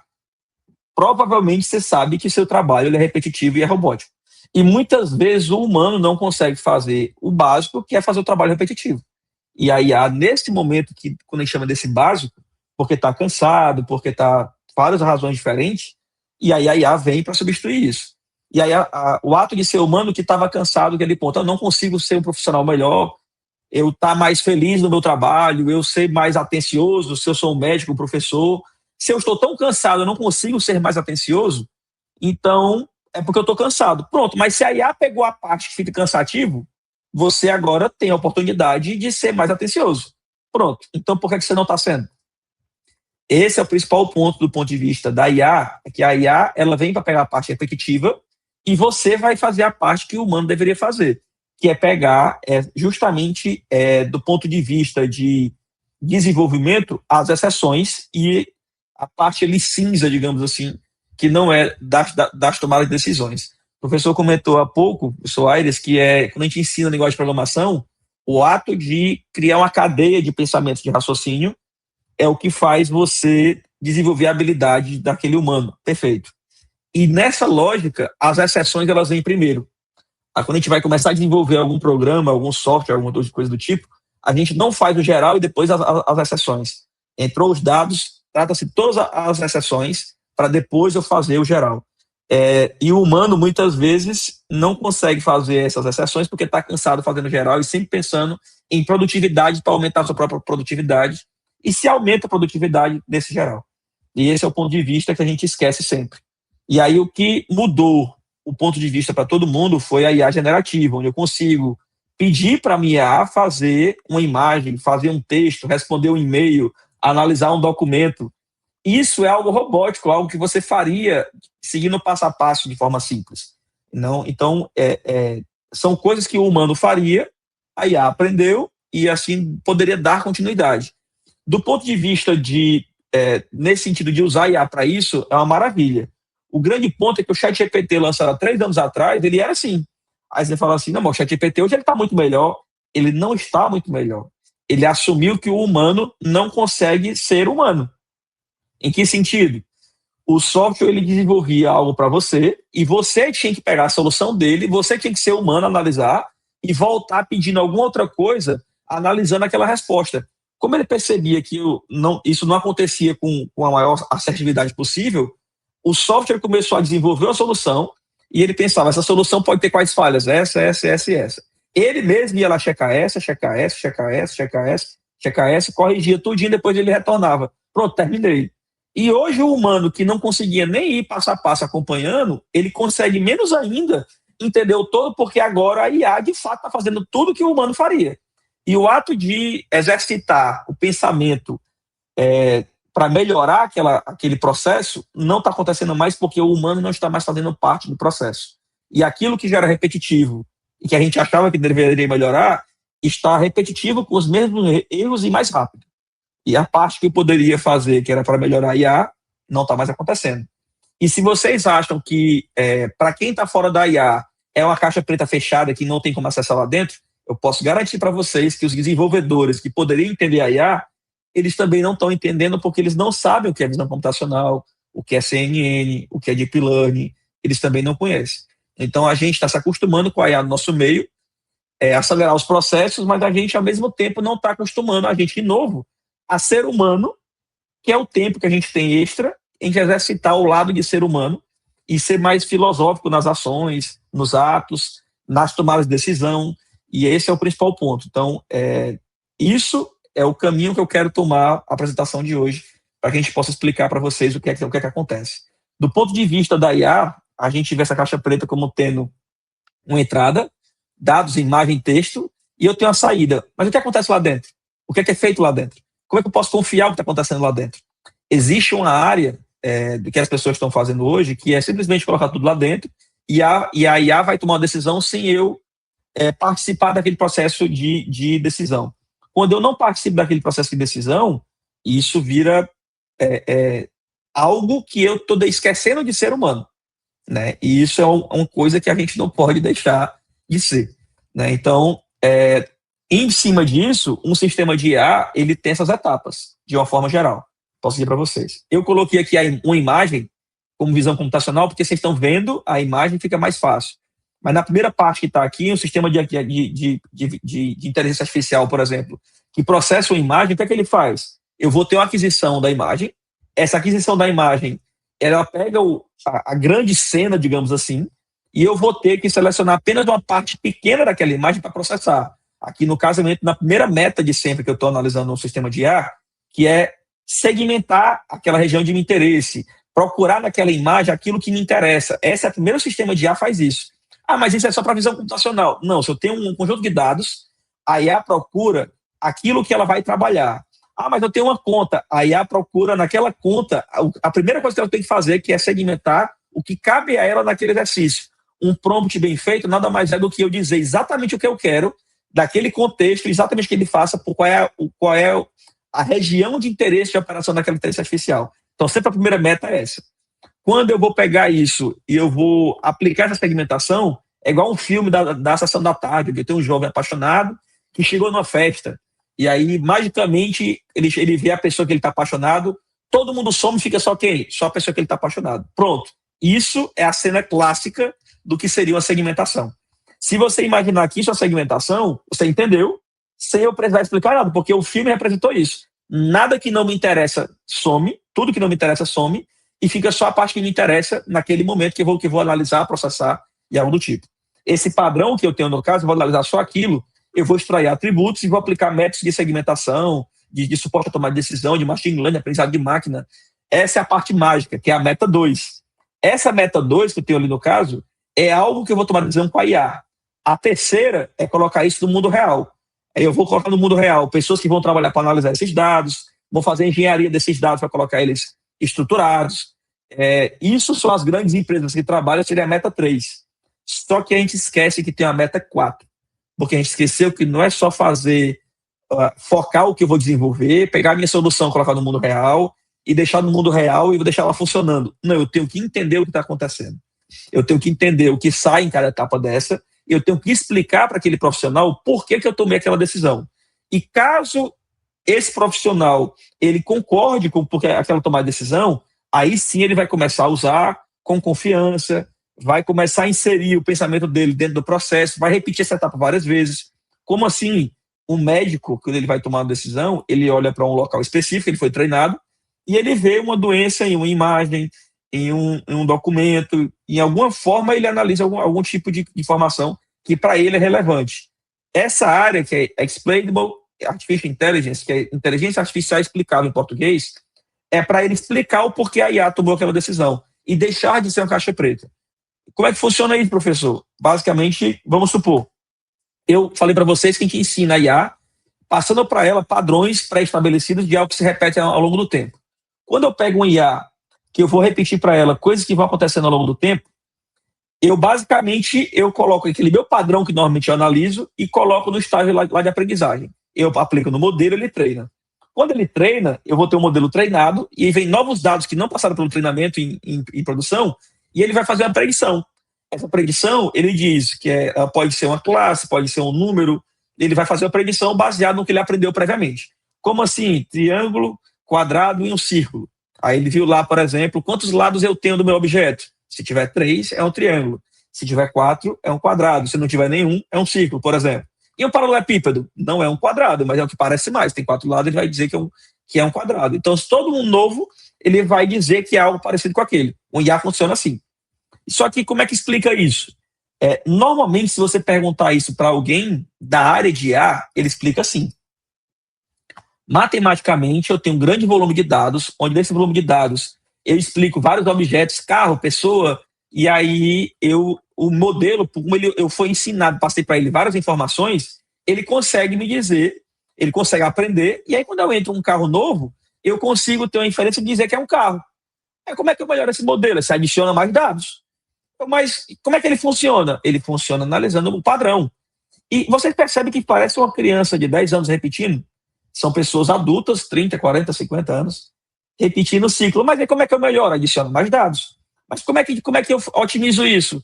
S4: provavelmente você sabe que seu trabalho é repetitivo e é robótico. E muitas vezes o humano não consegue fazer o básico, que é fazer o trabalho repetitivo. E a IA, nesse momento, quando a gente chama desse básico, porque está cansado, porque está várias razões diferentes, e aí a IA vem para substituir isso. E aí o ato de ser humano que estava cansado, aquele ponto, eu não consigo ser um profissional melhor, eu estar mais feliz no meu trabalho, eu ser mais atencioso, se eu sou um médico, um professor. Se eu estou tão cansado, eu não consigo ser mais atencioso, então é porque eu estou cansado. Pronto, mas se a IA pegou a parte que fica cansativo, você agora tem a oportunidade de ser mais atencioso. Pronto, então por que você não está sendo? Esse é o principal ponto do ponto de vista da IA, é que a IA ela vem para pegar a parte repetitiva e você vai fazer a parte que o humano deveria fazer, que é pegar justamente do ponto de vista de desenvolvimento as exceções e a parte ali cinza, digamos assim, que não é das tomadas de decisões. O professor comentou há pouco, o professor Aires, que quando a gente ensina linguagem de programação, o ato de criar uma cadeia de pensamento, de raciocínio, é o que faz você desenvolver a habilidade daquele humano. Perfeito. E nessa lógica, as exceções elas vêm primeiro. Quando a gente vai começar a desenvolver algum programa, algum software, alguma coisa do tipo, a gente não faz o geral e depois as exceções. Entrou os dados, trata-se todas as exceções para depois eu fazer o geral. E o humano, muitas vezes, não consegue fazer essas exceções porque está cansado fazendo geral e sempre pensando em produtividade para aumentar a sua própria produtividade. E se aumenta a produtividade desse geral. E esse é o ponto de vista que a gente esquece sempre. E aí o que mudou o ponto de vista para todo mundo foi a IA generativa, onde eu consigo pedir para a minha IA fazer uma imagem, fazer um texto, responder um e-mail, analisar um documento. Isso é algo robótico, algo que você faria seguindo passo a passo de forma simples. Não, então, são coisas que o humano faria, a IA aprendeu e assim poderia dar continuidade. Do ponto de vista nesse sentido de usar IA para isso, é uma maravilha. O grande ponto é que o ChatGPT, lançado há 3 anos atrás, ele era assim. Aí você fala assim, não, mas o ChatGPT hoje ele está muito melhor. Ele não está muito melhor. Ele assumiu que o humano não consegue ser humano. Em que sentido? O software ele desenvolvia algo para você e você tinha que pegar a solução dele, você tinha que ser humano, analisar e voltar pedindo alguma outra coisa, analisando aquela resposta. Como ele percebia que isso não acontecia com a maior assertividade possível, o software começou a desenvolver uma solução e ele pensava, essa solução pode ter quais falhas? Essa. Ele mesmo ia lá checar essa, corrigia tudinho, depois ele retornava. Pronto, terminei. E hoje o humano que não conseguia nem ir passo a passo acompanhando, ele consegue menos ainda entender o todo, porque agora a IA de fato está fazendo tudo que o humano faria. E o ato de exercitar o pensamento para melhorar aquele processo não está acontecendo mais porque o humano não está mais fazendo parte do processo. E aquilo que já era repetitivo e que a gente achava que deveria melhorar está repetitivo com os mesmos erros e mais rápido. E a parte que eu poderia fazer, que era para melhorar a IA, não está mais acontecendo. E se vocês acham que, para quem está fora da IA, é uma caixa preta fechada que não tem como acessar lá dentro, eu posso garantir para vocês que os desenvolvedores que poderiam entender a IA, eles também não estão entendendo porque eles não sabem o que é visão computacional, o que é CNN, o que é Deep Learning, eles também não conhecem. Então, a gente está se acostumando com a IA no nosso meio, acelerar os processos, mas a gente, ao mesmo tempo, não está acostumando a gente, de novo, a ser humano, que é o tempo que a gente tem extra, em exercitar o lado de ser humano e ser mais filosófico nas ações, nos atos, nas tomadas de decisão, e esse é o principal ponto. Então, isso é o caminho que eu quero tomar a apresentação de hoje, para que a gente possa explicar para vocês o que é que acontece. Do ponto de vista da IA, a gente vê essa caixa preta como tendo uma entrada, dados, imagem, texto, e eu tenho a saída. Mas o que acontece lá dentro? O que é feito lá dentro? Como é que eu posso confiar no que está acontecendo lá dentro? Existe uma área do que as pessoas estão fazendo hoje, que é simplesmente colocar tudo lá dentro, e a IA vai tomar uma decisão sem eu participar daquele processo de decisão. Quando eu não participo daquele processo de decisão, isso vira algo que eu estou esquecendo de ser humano, né? E isso é uma coisa que a gente não pode deixar de ser, né? Então, em cima disso, um sistema de IA, ele tem essas etapas, de uma forma geral. Posso dizer para vocês. Eu coloquei aqui uma imagem como visão computacional, porque vocês estão vendo a imagem, fica mais fácil. Mas na primeira parte que está aqui, um sistema de inteligência artificial, por exemplo, que processa uma imagem, o que é que ele faz? Eu vou ter uma aquisição da imagem, essa aquisição da imagem, ela pega a grande cena, digamos assim, e eu vou ter que selecionar apenas uma parte pequena daquela imagem para processar. Aqui no caso, eu entro na primeira meta de sempre que eu estou analisando no sistema de IA, que é segmentar aquela região de interesse, procurar naquela imagem aquilo que me interessa. Esse é o primeiro sistema de IA faz isso. Ah, mas isso é só para visão computacional. Não, se eu tenho um conjunto de dados, a IA procura aquilo que ela vai trabalhar. Ah, mas eu tenho uma conta. A IA procura naquela conta, a primeira coisa que ela tem que fazer, que é segmentar o que cabe a ela naquele exercício. Um prompt bem feito nada mais é do que eu dizer exatamente o que eu quero, daquele contexto, exatamente o que ele faça, por qual é a região de interesse de operação daquela inteligência artificial. Então, sempre a primeira meta é essa. Quando eu vou pegar isso e eu vou aplicar essa segmentação, é igual um filme da Sessão da Tarde, que tem um jovem apaixonado que chegou numa festa, e aí, magicamente, ele vê a pessoa que ele está apaixonado, todo mundo some e fica só quem? Só a pessoa que ele está apaixonado. Pronto. Isso é a cena clássica do que seria uma segmentação. Se você imaginar que isso é uma segmentação, você entendeu, sem eu precisar explicar nada, porque o filme representou isso. Nada que não me interessa some, tudo que não me interessa some, e fica só a parte que me interessa naquele momento que eu vou analisar, processar e algo do tipo. Esse padrão que eu tenho no caso, eu vou analisar só aquilo, eu vou extrair atributos e vou aplicar métodos de segmentação, de suporte a tomar de decisão, de machine learning, aprendizado de máquina. Essa é a parte mágica, que é a meta 2. Essa meta 2 que eu tenho ali no caso é algo que eu vou tomar decisão com a IA. A terceira é colocar isso no mundo real. Aí eu vou colocar no mundo real pessoas que vão trabalhar para analisar esses dados, vão fazer engenharia desses dados para colocar eles estruturados. Isso são as grandes empresas que trabalham, seria a meta 3. Só que a gente esquece que tem a meta 4. Porque a gente esqueceu que não é só focar o que eu vou desenvolver, pegar a minha solução, colocar no mundo real e deixar no mundo real e vou deixar ela funcionando. Não, eu tenho que entender o que está acontecendo. Eu tenho que entender o que sai em cada etapa dessa, eu tenho que explicar para aquele profissional por que eu tomei aquela decisão. E caso esse profissional ele concorde com aquela tomada de decisão, aí sim ele vai começar a usar com confiança, vai começar a inserir o pensamento dele dentro do processo, vai repetir essa etapa várias vezes. Como assim? Um médico, quando ele vai tomar uma decisão, ele olha para um local específico, ele foi treinado, e ele vê uma doença em uma imagem, em um documento, em alguma forma ele analisa algum tipo de informação que para ele é relevante. Essa área que é Explainable Artificial Intelligence, que é inteligência artificial explicável em português, é para ele explicar o porquê a IA tomou aquela decisão e deixar de ser uma caixa preta. Como é que funciona isso, professor? Basicamente, vamos supor, eu falei para vocês que a gente ensina a IA, passando para ela padrões pré-estabelecidos de algo que se repete ao longo do tempo. Quando eu pego um IA, que eu vou repetir para ela coisas que vão acontecendo ao longo do tempo, eu coloco aquele meu padrão que normalmente eu analiso e coloco no estágio lá de aprendizagem. Eu aplico no modelo, ele treina. Quando ele treina, eu vou ter um modelo treinado e aí vem novos dados que não passaram pelo treinamento em produção e ele vai fazer uma predição. Essa predição, ele diz que pode ser uma classe, pode ser um número, ele vai fazer uma predição baseada no que ele aprendeu previamente. Como assim? Triângulo, quadrado e um círculo. Aí ele viu lá, por exemplo, quantos lados eu tenho do meu objeto. Se tiver 3, é um triângulo. Se tiver 4, é um quadrado. Se não tiver nenhum, é um círculo, por exemplo. E um paralelepípedo? Não é um quadrado, mas é o que parece mais. Tem 4 lados, ele vai dizer que é um quadrado. Então, se todo um novo, ele vai dizer que é algo parecido com aquele. O IA funciona assim. Só que como é que explica isso? Normalmente, se você perguntar isso para alguém da área de IA, ele explica assim. Matematicamente, eu tenho um grande volume de dados, onde nesse volume de dados eu explico vários objetos, carro, pessoa, e aí o modelo, como eu fui ensinado, passei para ele várias informações, ele consegue me dizer, ele consegue aprender, e aí quando eu entro um carro novo, eu consigo ter uma inferência de dizer que é um carro. Como é que eu melhoro esse modelo? Você adiciona mais dados. Mas como é que ele funciona? Ele funciona analisando um padrão. E você percebe que parece uma criança de 10 anos repetindo. São pessoas adultas, 30, 40, 50 anos, repetindo o ciclo. Mas aí como é que eu melhoro? Adiciono mais dados. Mas como é que eu otimizo isso?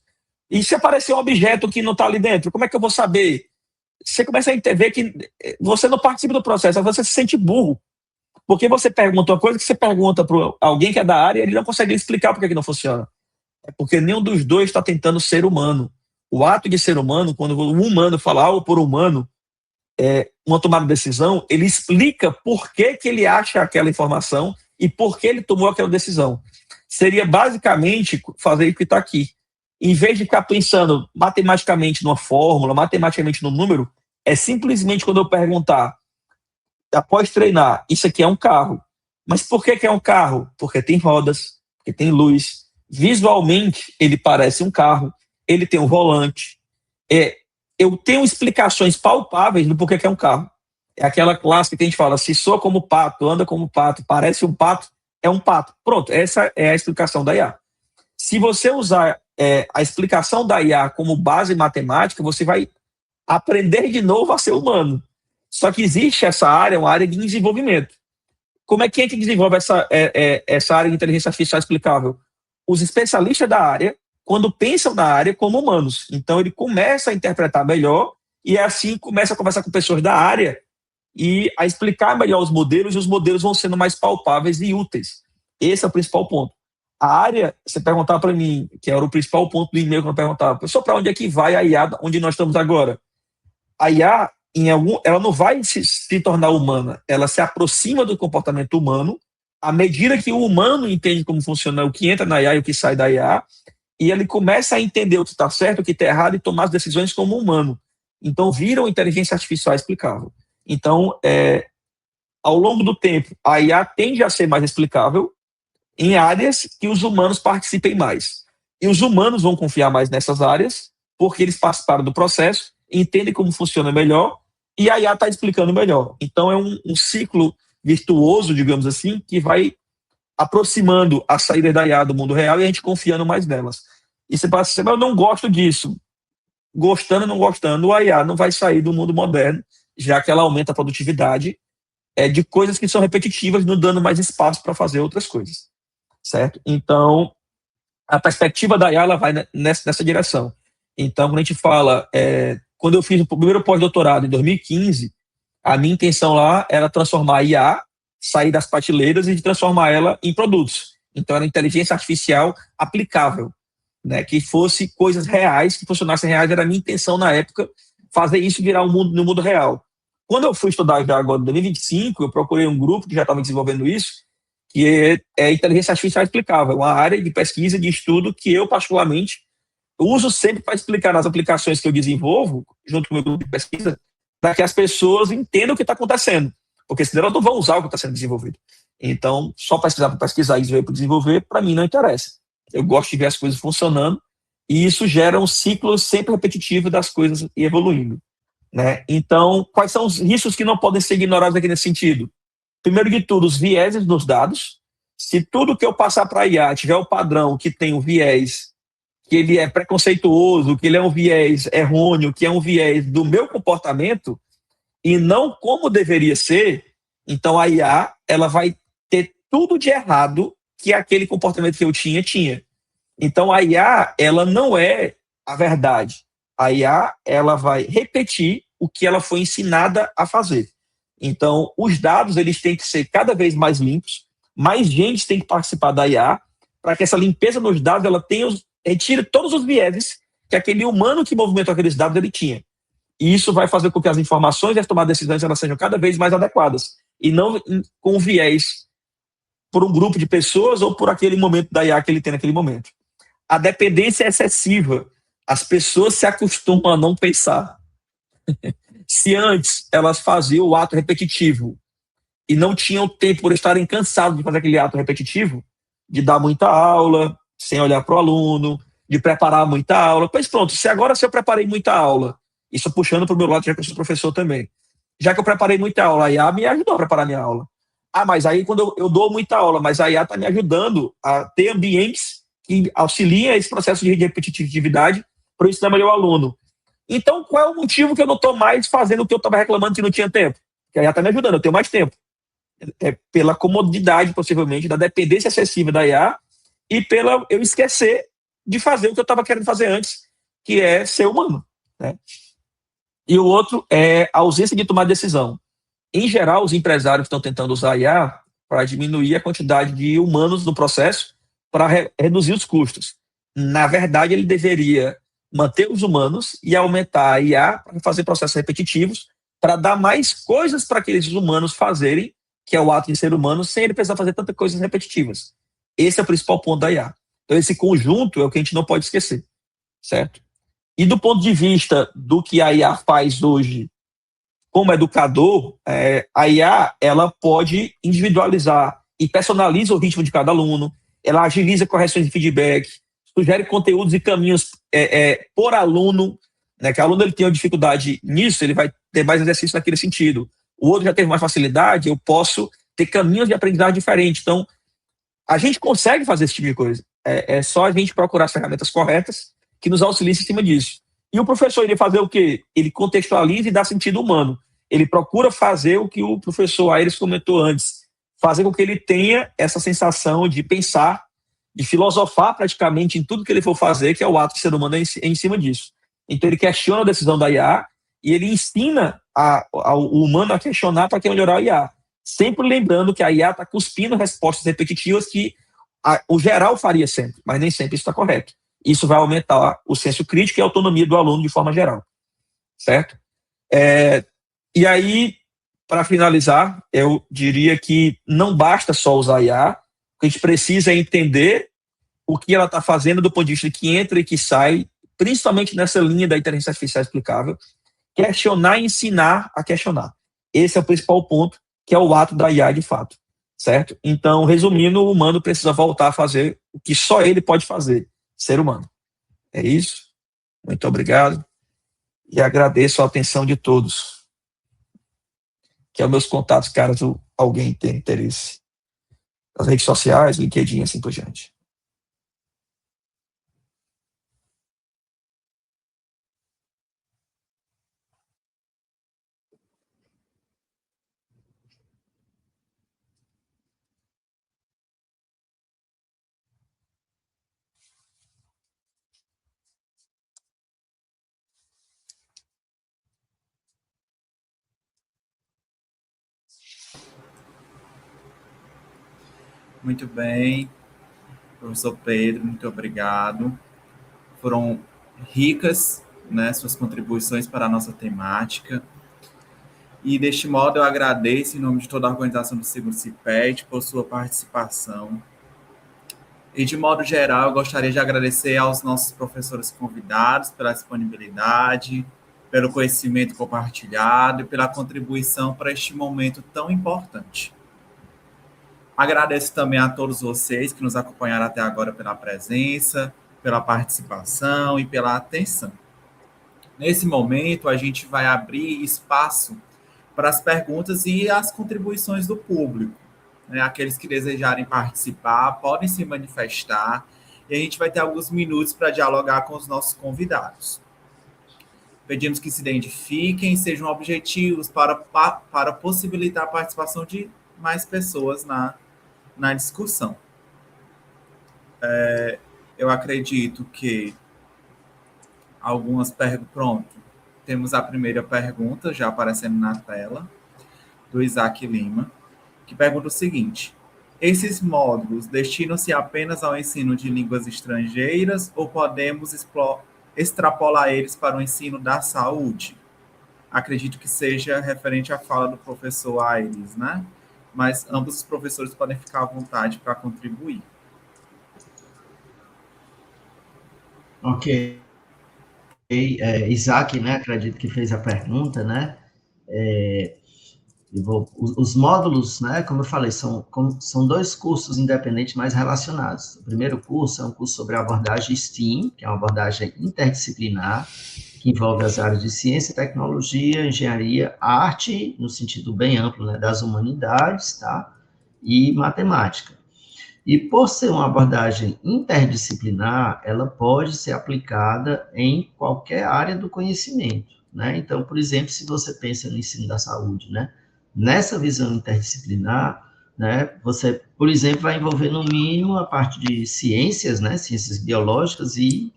S4: E se aparecer um objeto que não está ali dentro, como é que eu vou saber? Você começa a ver que você não participa do processo, você se sente burro. Porque você pergunta uma coisa que você pergunta para alguém que é da área, ele não consegue explicar por que não funciona. É porque nenhum dos dois está tentando ser humano. O ato de ser humano, quando um humano fala algo por humano, uma tomada de decisão, ele explica por que ele acha aquela informação e por que ele tomou aquela decisão. Seria basicamente fazer o que está aqui. Em vez de ficar pensando matematicamente numa fórmula, matematicamente num número, é simplesmente quando eu perguntar, após treinar, isso aqui é um carro. Mas por que é um carro? Porque tem rodas, porque tem luz. Visualmente, ele parece um carro, ele tem um volante. Eu tenho explicações palpáveis do porquê que é um carro. É aquela clássica que a gente fala, se soa como pato, anda como pato, parece um pato, é um pato. Pronto, essa é a explicação da IA. Se você usar a explicação da IA como base matemática, você vai aprender de novo a ser humano. Só que existe essa área, uma área de desenvolvimento. Como é que a gente desenvolve essa área de inteligência artificial explicável? Os especialistas da área, quando pensam na área como humanos. Então, ele começa a interpretar melhor e assim começa a conversar com pessoas da área e a explicar melhor os modelos, e os modelos vão sendo mais palpáveis e úteis. Esse é o principal ponto. A área, você perguntava para mim, que era o principal ponto do e-mail que eu perguntava, professor, para onde é que vai a IA, onde nós estamos agora? A IA, ela não vai se tornar humana, ela se aproxima do comportamento humano, à medida que o humano entende como funciona o que entra na IA e o que sai da IA, e ele começa a entender o que está certo, o que está errado, e tomar as decisões como humano. Então, viram inteligência artificial explicável. Então, ao longo do tempo, a IA tende a ser mais explicável em áreas que os humanos participem mais. E os humanos vão confiar mais nessas áreas, porque eles participaram do processo, entendem como funciona melhor, e a IA está explicando melhor. Então, é um ciclo virtuoso, digamos assim, que vai aproximando a saída da IA do mundo real e a gente confiando mais nelas. E você passa a dizer, mas eu não gosto disso. Gostando ou não gostando, a IA não vai sair do mundo moderno, já que ela aumenta a produtividade de coisas que são repetitivas, não dando mais espaço para fazer outras coisas. Certo? Então, a perspectiva da IA ela vai nessa direção. Então, quando a gente fala, quando eu fiz o primeiro pós-doutorado em 2015, a minha intenção lá era transformar a IA, sair das prateleiras e transformar ela em produtos. Então, era inteligência artificial aplicável, né? Que fosse coisas reais, que funcionassem reais, era a minha intenção na época, fazer isso virar no mundo real. Quando eu fui estudar já agora, em 2025, eu procurei um grupo que já estava desenvolvendo isso, que é inteligência artificial explicável, uma área de pesquisa, de estudo que eu, particularmente, uso sempre para explicar nas aplicações que eu desenvolvo, junto com o meu grupo de pesquisa, para que as pessoas entendam o que está acontecendo, porque senão elas não vão usar o que está sendo desenvolvido. Então, só pesquisar para pesquisar e desenvolver, para mim não interessa. Eu gosto de ver as coisas funcionando, e isso gera um ciclo sempre repetitivo das coisas evoluindo. Né? Então, quais são os riscos que não podem ser ignorados aqui nesse sentido? Primeiro de tudo, os vieses dos dados. Se tudo que eu passar para a IA tiver o padrão que tem um viés, que ele é preconceituoso, que ele é um viés errôneo, que é um viés do meu comportamento, e não como deveria ser, então a IA ela vai ter tudo de errado que aquele comportamento que eu tinha. Então a IA ela não é a verdade. A IA ela vai repetir o que ela foi ensinada a fazer. Então, os dados eles têm que ser cada vez mais limpos, mais gente tem que participar da IA, para que essa limpeza nos dados ela retire todos os vieses que aquele humano que movimentou aqueles dados ele tinha. E isso vai fazer com que as informações e as tomadas de decisões elas sejam cada vez mais adequadas, e não com viés por um grupo de pessoas ou por aquele momento da IA que ele tem naquele momento. A dependência é excessiva. As pessoas se acostumam a não pensar. Se antes elas faziam o ato repetitivo e não tinham tempo por estarem cansados de fazer aquele ato repetitivo, de dar muita aula, sem olhar para o aluno, de preparar muita aula, pois pronto, se eu preparei muita aula, isso puxando para o meu lado, já que eu sou professor também, já que eu preparei muita aula, a IA me ajudou a preparar minha aula. Mas aí quando eu dou muita aula, mas a IA está me ajudando a ter ambientes que auxiliem esse processo de repetitividade para eu ensinar melhor o aluno. Então, qual é o motivo que eu não estou mais fazendo o que eu estava reclamando que não tinha tempo? Porque a IA está me ajudando, eu tenho mais tempo. É pela comodidade, possivelmente, da dependência excessiva da IA e pela eu esquecer de fazer o que eu estava querendo fazer antes, que é ser humano. Né? E o outro é a ausência de tomar decisão. Em geral, os empresários estão tentando usar a IA para diminuir a quantidade de humanos no processo para reduzir os custos. Na verdade, ele deveria manter os humanos e aumentar a IA para fazer processos repetitivos, para dar mais coisas para aqueles humanos fazerem, que é o ato de ser humano, sem ele precisar fazer tantas coisas repetitivas. Esse é o principal ponto da IA. Então, esse conjunto é o que a gente não pode esquecer, certo? E do ponto de vista do que a IA faz hoje como educador, a IA ela pode individualizar e personaliza o ritmo de cada aluno, ela agiliza correções de feedback, sugere conteúdos e caminhos por aluno, né, que o aluno ele tem uma dificuldade nisso, ele vai ter mais exercício naquele sentido. O outro já teve mais facilidade, eu posso ter caminhos de aprendizagem diferentes. Então, a gente consegue fazer esse tipo de coisa. É só a gente procurar as ferramentas corretas que nos auxiliem em cima disso. E o professor iria fazer o quê? Ele contextualiza e dá sentido humano. Ele procura fazer o que o professor Aires comentou antes, fazer com que ele tenha essa sensação de pensar, de filosofar praticamente em tudo que ele for fazer, que é o ato de ser humano em cima disso. Então ele questiona a decisão da IA e ele ensina o humano a questionar para que melhorar a IA. Sempre lembrando que a IA está cuspindo respostas repetitivas que o geral faria sempre, mas nem sempre isso está correto. Isso vai aumentar o senso crítico e a autonomia do aluno de forma geral, certo? E aí, para finalizar, eu diria que não basta só usar a IA, o que a gente precisa é entender o que ela está fazendo do ponto de vista que entra e que sai, principalmente nessa linha da inteligência artificial explicável, questionar e ensinar a questionar. Esse é o principal ponto, que é o ato da IA de fato, certo? Então, resumindo, o humano precisa voltar a fazer o que só ele pode fazer, ser humano. É isso. Muito obrigado. E agradeço a atenção de todos. Que é os meus contatos, caso alguém tenha interesse. As redes sociais, LinkedIn, assim por diante.
S2: Muito bem, professor Pedro, muito obrigado. Foram ricas, né, suas contribuições para a nossa temática. E, deste modo, eu agradeço, em nome de toda a organização do Segundo CIPED, por sua participação. E, de modo geral, eu gostaria de agradecer aos nossos professores convidados pela disponibilidade, pelo conhecimento compartilhado e pela contribuição para este momento tão importante. Agradeço também a todos vocês que nos acompanharam até agora pela presença, pela participação e pela atenção. Nesse momento, a gente vai abrir espaço para as perguntas e as contribuições do público. Né? Aqueles que desejarem participar podem se manifestar e a gente vai ter alguns minutos para dialogar com os nossos convidados. Pedimos que se identifiquem e sejam objetivos para possibilitar a participação de mais pessoas na discussão. Eu acredito que algumas perguntas... Pronto. Temos a primeira pergunta já aparecendo na tela, do Isaac Lima, que pergunta o seguinte: esses módulos destinam-se apenas ao ensino de línguas estrangeiras ou podemos extrapolar eles para o ensino da saúde? Acredito que seja referente à fala do professor Aires, né? Mas ambos os professores podem ficar à vontade para contribuir.
S3: Ok. Isaac, né, acredito que fez a pergunta, né? Os módulos, né, como eu falei, são dois cursos independentes, mas relacionados. O primeiro curso é um curso sobre a abordagem STEAM, que é uma abordagem interdisciplinar, que envolve as áreas de ciência, tecnologia, engenharia, arte, no sentido bem amplo, né, das humanidades, tá? E matemática. E por ser uma abordagem interdisciplinar, ela pode ser aplicada em qualquer área do conhecimento, né? Então, por exemplo, se você pensa no ensino da saúde, né? Nessa visão interdisciplinar, né? Você, por exemplo, vai envolver no mínimo a parte de ciências, né? Ciências biológicas e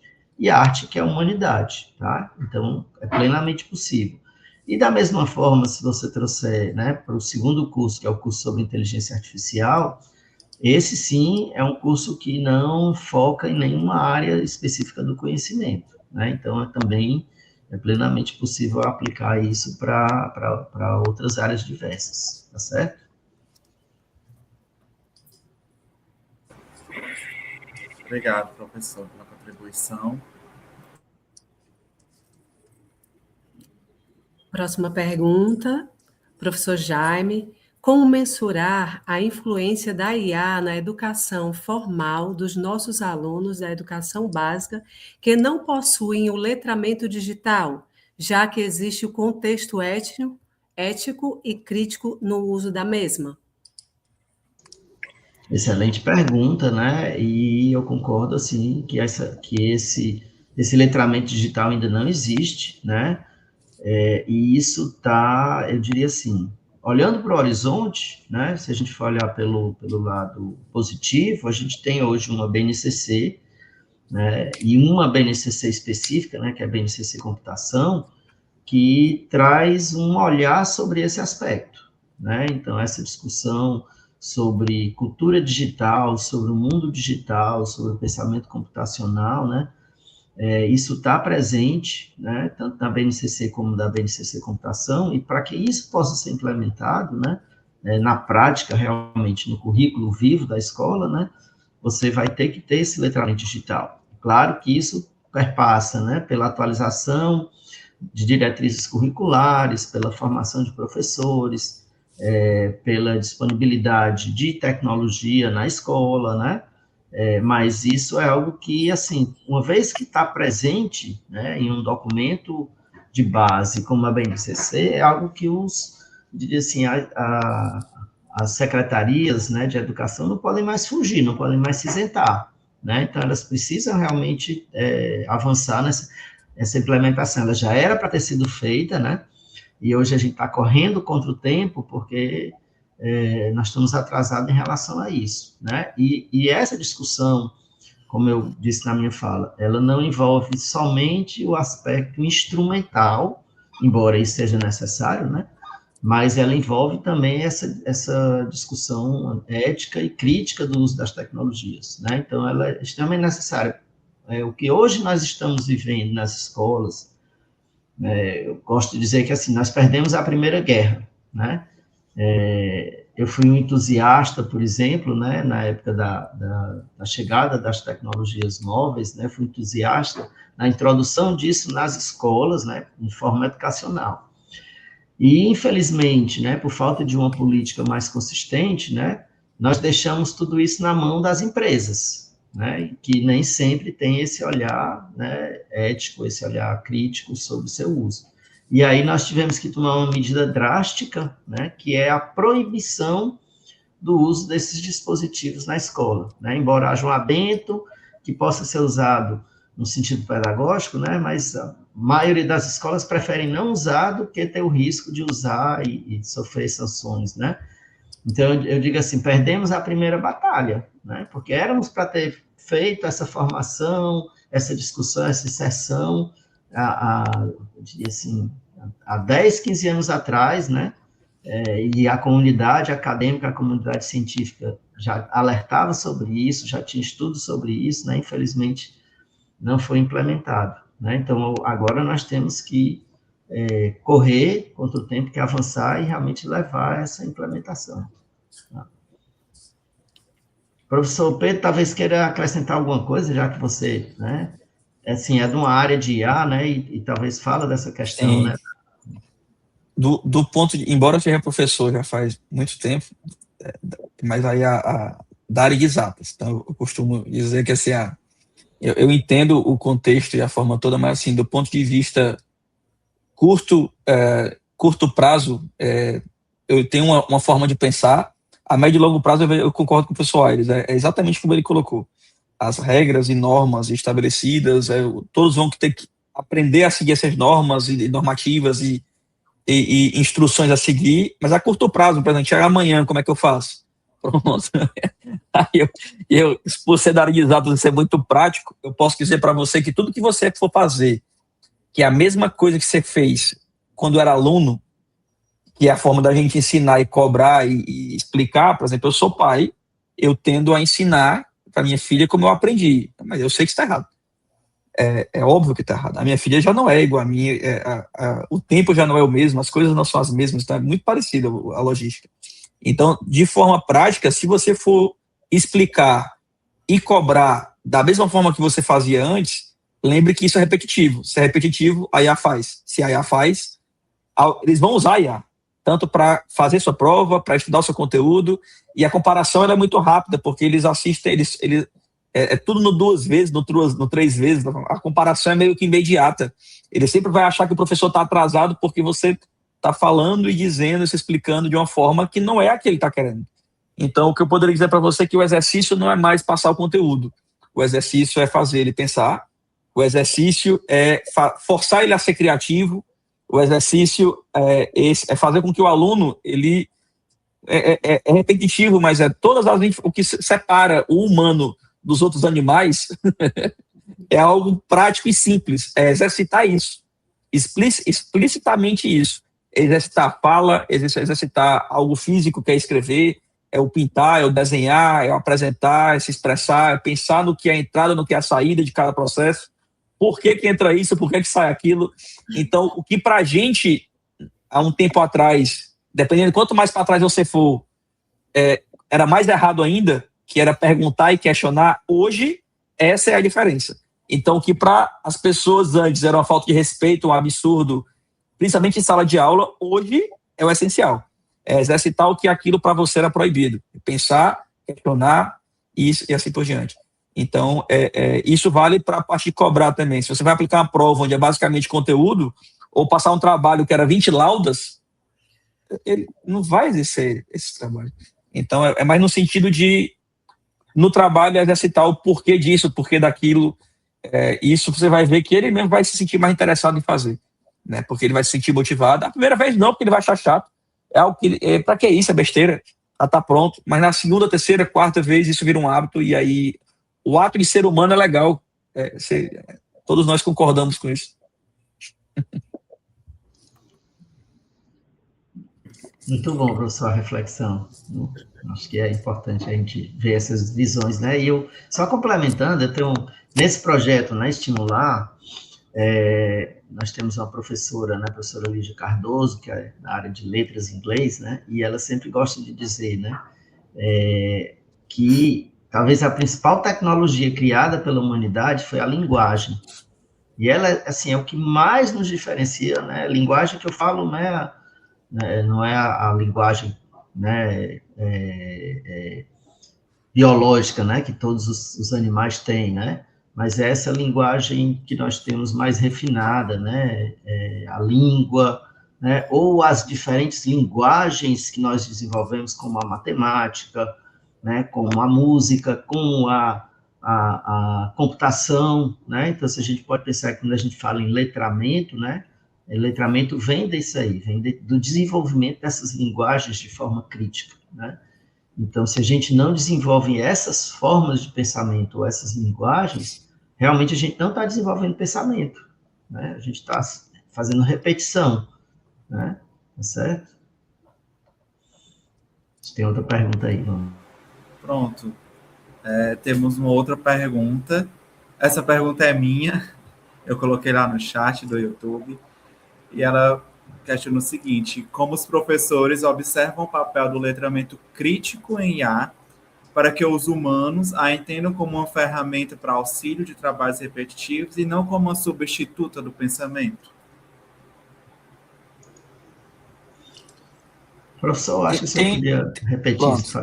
S3: arte, que é a humanidade, tá? Então, é plenamente possível. E da mesma forma, se você trouxer, né, para o segundo curso, que é o curso sobre inteligência artificial, esse sim é um curso que não foca em nenhuma área específica do conhecimento, né? Então, também é plenamente possível aplicar isso para outras áreas diversas, tá certo?
S2: Obrigado, professor, pela contribuição.
S1: Próxima pergunta, professor Jaime. Como mensurar a influência da IA na educação formal dos nossos alunos da educação básica que não possuem o letramento digital, já que existe o contexto ético e crítico no uso da mesma?
S3: Excelente pergunta, né? E eu concordo, assim, que esse letramento digital ainda não existe, né? E isso está, eu diria assim, olhando para o horizonte, né? Se a gente for olhar pelo lado positivo, a gente tem hoje uma BNCC, né? E uma BNCC específica, né? Que é a BNCC Computação, que traz um olhar sobre esse aspecto, né? Então, essa discussão sobre cultura digital, sobre o mundo digital, sobre o pensamento computacional, né? Isso está presente, né? Tanto na BNCC como na BNCC Computação, e para que isso possa ser implementado, né? Na prática, realmente, no currículo vivo da escola, né? Você vai ter que ter esse letramento digital. Claro que isso perpassa, né? Pela atualização de diretrizes curriculares, pela formação de professores, pela disponibilidade de tecnologia na escola, né? Mas isso é algo que, assim, uma vez que está presente, né, em um documento de base como a BNCC, é algo que diria assim, as secretarias, né, de educação não podem mais fugir, não podem mais se isentar, né? Então, elas precisam realmente avançar essa implementação. Ela já era para ter sido feita, né? E hoje a gente está correndo contra o tempo, porque nós estamos atrasados em relação a isso, né? E essa discussão, como eu disse na minha fala, ela não envolve somente o aspecto instrumental, embora isso seja necessário, né? Mas ela envolve também essa discussão ética e crítica do uso das tecnologias, né? Então, ela é extremamente necessária. O que hoje nós estamos vivendo nas escolas, eu gosto de dizer que, assim, nós perdemos a Primeira Guerra, né? Eu fui um entusiasta, por exemplo, né, na época da chegada das tecnologias móveis, né, fui entusiasta na introdução disso nas escolas, né, de forma educacional. E, infelizmente, né, por falta de uma política mais consistente, né, nós deixamos tudo isso na mão das empresas, né, que nem sempre tem esse olhar, né, ético, esse olhar crítico sobre o seu uso. E aí nós tivemos que tomar uma medida drástica, né, que é a proibição do uso desses dispositivos na escola, né, embora haja um adendo que possa ser usado no sentido pedagógico, né, mas a maioria das escolas preferem não usar do que ter o risco de usar e sofrer sanções, né. Então, eu digo assim, perdemos a primeira batalha, né, porque éramos para ter feito essa formação, essa discussão, essa inserção, eu diria assim, há 10, 15 anos atrás, né, e a comunidade acadêmica, a comunidade científica já alertava sobre isso, já tinha estudos sobre isso, né, infelizmente não foi implementado, né, então agora nós temos que correr contra o tempo, que avançar e realmente levar essa implementação. Tá? Professor Pedro, talvez queira acrescentar alguma coisa, já que você, né, assim, é de uma área de IA, né, e talvez fala dessa questão,
S4: Sim.
S3: né.
S4: Do ponto de, embora eu seja professor já faz muito tempo, mas aí da área de exatas, então eu costumo dizer que assim, eu entendo o contexto e a forma toda, mas assim, do ponto de vista curto prazo, eu tenho uma forma de pensar. A médio e longo prazo eu concordo com o professor Aires, é exatamente como ele colocou. As regras e normas estabelecidas, todos vão ter que aprender a seguir essas normas e normativas e instruções a seguir, mas a curto prazo, por exemplo, chegar amanhã, como é que eu faço? Pronto. Aí eu, por ser da área de exatos e ser muito prático, eu posso dizer para você que tudo que você for fazer, que é a mesma coisa que você fez quando era aluno, que é a forma da gente ensinar e cobrar e explicar. Por exemplo, eu sou pai, eu tendo a ensinar para minha filha como eu aprendi, mas eu sei que está errado. É óbvio que está errado. A minha filha já não é igual a mim, o tempo já não é o mesmo, as coisas não são as mesmas, então é muito parecida a logística. Então, de forma prática, se você for explicar e cobrar da mesma forma que você fazia antes, lembre que isso é repetitivo. Se é repetitivo, a IA faz. Se a IA faz, eles vão usar a IA, tanto para fazer sua prova, para estudar o seu conteúdo, e a comparação ela é muito rápida, porque eles assistem, é tudo no 2 vezes, no 3 vezes, a comparação é meio que imediata. Ele sempre vai achar que o professor está atrasado porque você está falando e dizendo, se explicando de uma forma que não é a que ele está querendo. Então, o que eu poderia dizer para você é que o exercício não é mais passar o conteúdo, o exercício é fazer ele pensar, o exercício é forçar ele a ser criativo, o exercício é fazer com que o aluno, ele é repetitivo, mas o que separa o humano dos outros animais é algo prático e simples, é exercitar isso, explicitamente isso, exercitar a fala, exercitar algo físico, que é escrever, é o pintar, é o desenhar, é o apresentar, é se expressar, é pensar no que é a entrada, no que é a saída de cada processo, por que entra isso, por que sai aquilo. Então, o que para a gente, há um tempo atrás, dependendo de quanto mais para trás você for, era mais errado ainda, que era perguntar e questionar, hoje, essa é a diferença. Então, o que para as pessoas antes era uma falta de respeito, um absurdo, principalmente em sala de aula, hoje é o essencial. É exercitar o que aquilo para você era proibido. Pensar, questionar e assim por diante. Então, isso vale para a parte de cobrar também. Se você vai aplicar uma prova onde é basicamente conteúdo, ou passar um trabalho que era 20 laudas, ele não vai exercer esse trabalho. Então, é mais no sentido de, no trabalho, exercitar o porquê disso, o porquê daquilo. Isso você vai ver que ele mesmo vai se sentir mais interessado em fazer, né? Porque ele vai se sentir motivado. A primeira vez não, porque ele vai achar chato. É algo que, para que isso? É besteira. Tá pronto. Mas na segunda, terceira, quarta vez, isso vira um hábito, e aí o ato de ser humano é legal. Todos nós concordamos com isso.
S3: Muito bom, professor, a reflexão. Acho que é importante a gente ver essas visões, né? E eu, só complementando, eu tenho, nesse projeto, né, Estimular, nós temos uma professora, né, a professora Lígia Cardoso, que é da área de letras em inglês, né? E ela sempre gosta de dizer, né, que talvez a principal tecnologia criada pela humanidade foi a linguagem. E ela, assim, é o que mais nos diferencia, né? A linguagem que eu falo não é a linguagem, né, biológica, né, que todos os animais têm, né? Mas é essa linguagem que nós temos mais refinada, né? A língua, né? Ou as diferentes linguagens que nós desenvolvemos, como a matemática, né? Como a música, com a computação, né? Então, se a gente pode pensar que quando a gente fala em letramento, né? Letramento vem disso aí, vem do desenvolvimento dessas linguagens de forma crítica, né? Então, se a gente não desenvolve essas formas de pensamento ou essas linguagens, realmente a gente não está desenvolvendo pensamento, né? A gente está fazendo repetição, né? Tá certo? Tem outra pergunta aí, vamos.
S2: Pronto. Temos uma outra pergunta. Essa pergunta é minha. Eu coloquei lá no chat do YouTube. E ela questiona o seguinte: como os professores observam o papel do letramento crítico em IA para que os humanos a entendam como uma ferramenta para auxílio de trabalhos repetitivos e não como uma substituta do pensamento?
S3: Professor, acho que você podia repetir isso.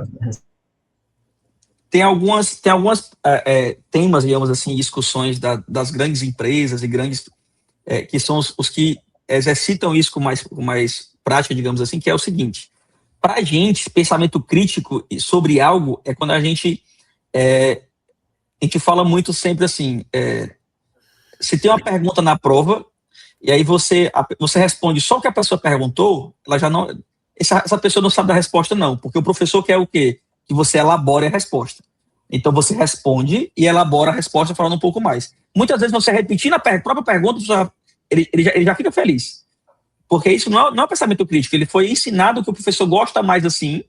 S4: Tem algumas temas, digamos assim, discussões das grandes empresas e grandes, que são os que exercitam isso com mais prática, digamos assim, que é o seguinte: para a gente, pensamento crítico sobre algo é quando a gente fala muito sempre assim, se tem uma pergunta na prova, e aí você responde só o que a pessoa perguntou, ela já não, essa pessoa não sabe da resposta não, porque o professor quer o quê? Que você elabore a resposta. Então você responde e elabora a resposta falando um pouco mais. Muitas vezes você repetindo a própria pergunta, ele já fica feliz. Porque isso não é pensamento crítico. Ele foi ensinado que o professor gosta mais assim.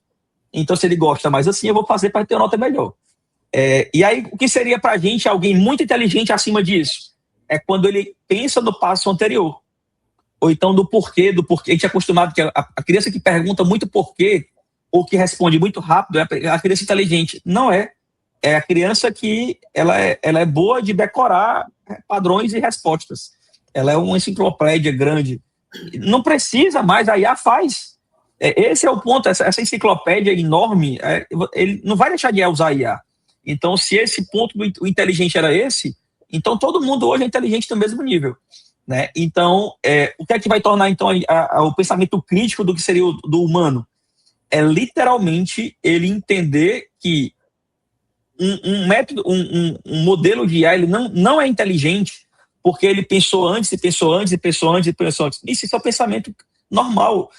S4: Então, se ele gosta mais assim, eu vou fazer para ter uma nota melhor. E aí, o que seria para a gente alguém muito inteligente acima disso? É quando ele pensa no passo anterior. Ou então do porquê. A gente é acostumado que a criança que pergunta muito porquê, ou que responde muito rápido, é a criança inteligente. Não é. É a criança que ela é boa de decorar padrões e respostas. Ela é uma enciclopédia grande Não precisa mais, a IA faz. Esse é o ponto, essa enciclopédia enorme, ele não vai deixar de usar a IA. Então, se esse ponto do inteligente era esse, então todo mundo hoje é inteligente no mesmo nível. Né? Então, o que é que vai tornar então o pensamento crítico do que seria do humano? É literalmente ele entender que um método, um modelo de IA, ele não é inteligente porque ele pensou antes, e pensou antes, e pensou antes, e pensou antes. Isso é o pensamento normal.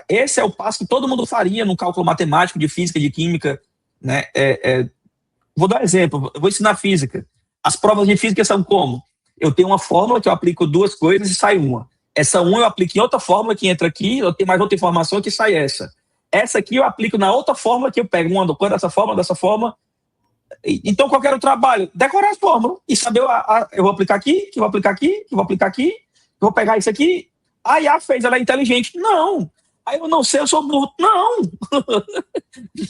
S4: Esse é o passo que todo mundo faria no cálculo matemático, de física, de química. Né? Vou dar um exemplo, eu vou ensinar física. As provas de física são como? Eu tenho uma fórmula que eu aplico duas coisas e sai uma. Essa uma eu aplico em outra fórmula que entra aqui, eu tenho mais outra informação que sai essa. Essa aqui eu aplico na outra fórmula que eu pego uma dessa forma. Então, qual era o trabalho? Decorar as fórmulas e saber, eu vou aplicar aqui, que vou aplicar aqui, que vou aplicar aqui, vou pegar isso aqui. A IA fez, ela é inteligente. Não. Aí eu não sei, eu sou burro. Não.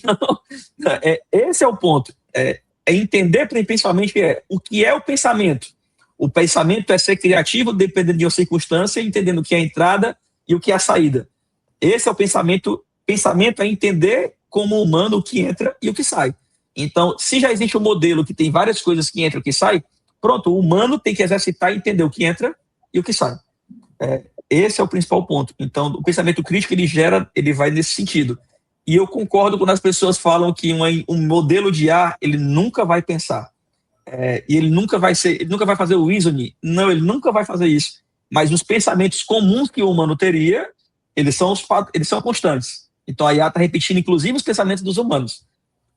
S4: Não. Esse é o ponto. É entender principalmente o que é o pensamento. O pensamento é ser criativo, dependendo de uma circunstância, entendendo o que é a entrada e o que é a saída. Esse é o pensamento. Pensamento é entender como humano o que entra e o que sai. Então, se já existe um modelo que tem várias coisas que entram e que saem, pronto, o humano tem que exercitar e entender o que entra e o que sai. Esse é o principal ponto. Então, o pensamento crítico, ele vai nesse sentido. E eu concordo quando as pessoas falam que um modelo de IA, ele nunca vai pensar. E ele nunca vai fazer o reasoning. Não, ele nunca vai fazer isso. Mas os pensamentos comuns que o humano teria, eles são constantes. Então, a IA está repetindo, inclusive, os pensamentos dos humanos.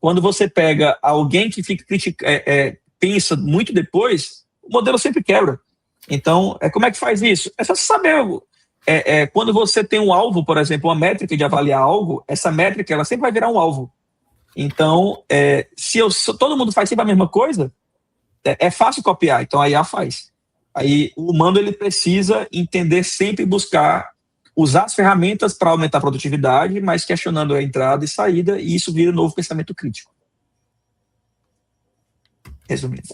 S4: Quando você pega alguém que pensa muito depois, o modelo sempre quebra. Então, como é que faz isso? É só saber. Quando você tem um alvo, por exemplo, uma métrica de avaliar algo, essa métrica ela sempre vai virar um alvo. Então, se todo mundo faz sempre a mesma coisa, é fácil copiar. Então, a IA faz. Aí, o humano ele precisa entender sempre buscar usar as ferramentas para aumentar a produtividade, mas questionando a entrada e saída, e isso vira um novo pensamento crítico. Resumindo.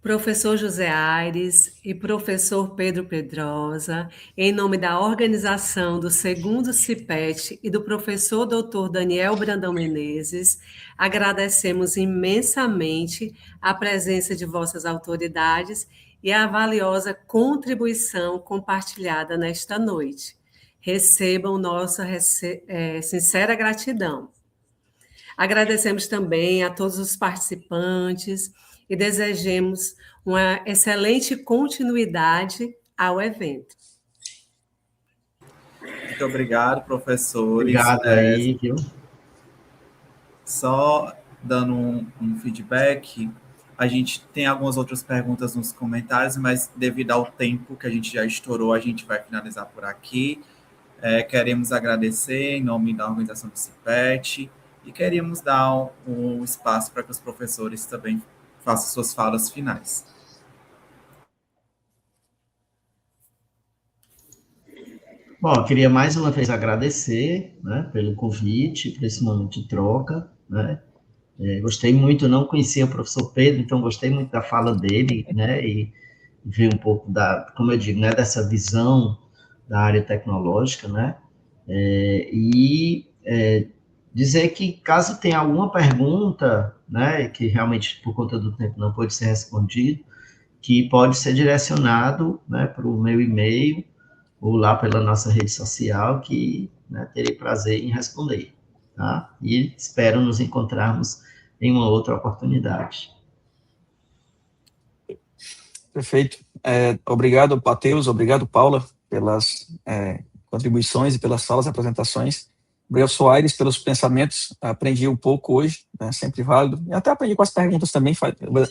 S1: Professor José Aires e professor Pedro Pedrosa, em nome da organização do segundo CIPET e do professor Dr. Daniel Brandão Menezes, agradecemos imensamente a presença de vossas autoridades e a valiosa contribuição compartilhada nesta noite. Recebam nossa sincera gratidão. Agradecemos também a todos os participantes e desejamos uma excelente continuidade ao evento.
S2: Muito obrigado, professores.
S3: Obrigado aí, viu?
S2: Só dando um feedback, a gente tem algumas outras perguntas nos comentários, mas devido ao tempo que a gente já estourou, a gente vai finalizar por aqui. Queremos agradecer em nome da organização do CIPET e queríamos dar um espaço para que os professores também façam suas falas finais.
S3: Bom, eu queria mais uma vez agradecer, né, pelo convite, por esse momento de troca, né? Gostei muito, não conhecia o professor Pedro, então gostei muito da fala dele, né, e ver um pouco como eu digo, né, dessa visão da área tecnológica, né, dizer que caso tenha alguma pergunta, né, que realmente por conta do tempo não pode ser respondido, que pode ser direcionado, né, para o meu e-mail ou lá pela nossa rede social, que, né, terei prazer em responder, tá? E espero nos encontrarmos em uma outra oportunidade.
S4: Perfeito. Obrigado, Matheus. Obrigado, Paula, pelas contribuições e pelas falas e apresentações. Obrigado, Soares, pelos pensamentos. Aprendi um pouco hoje, né, sempre válido. E até aprendi com as perguntas também.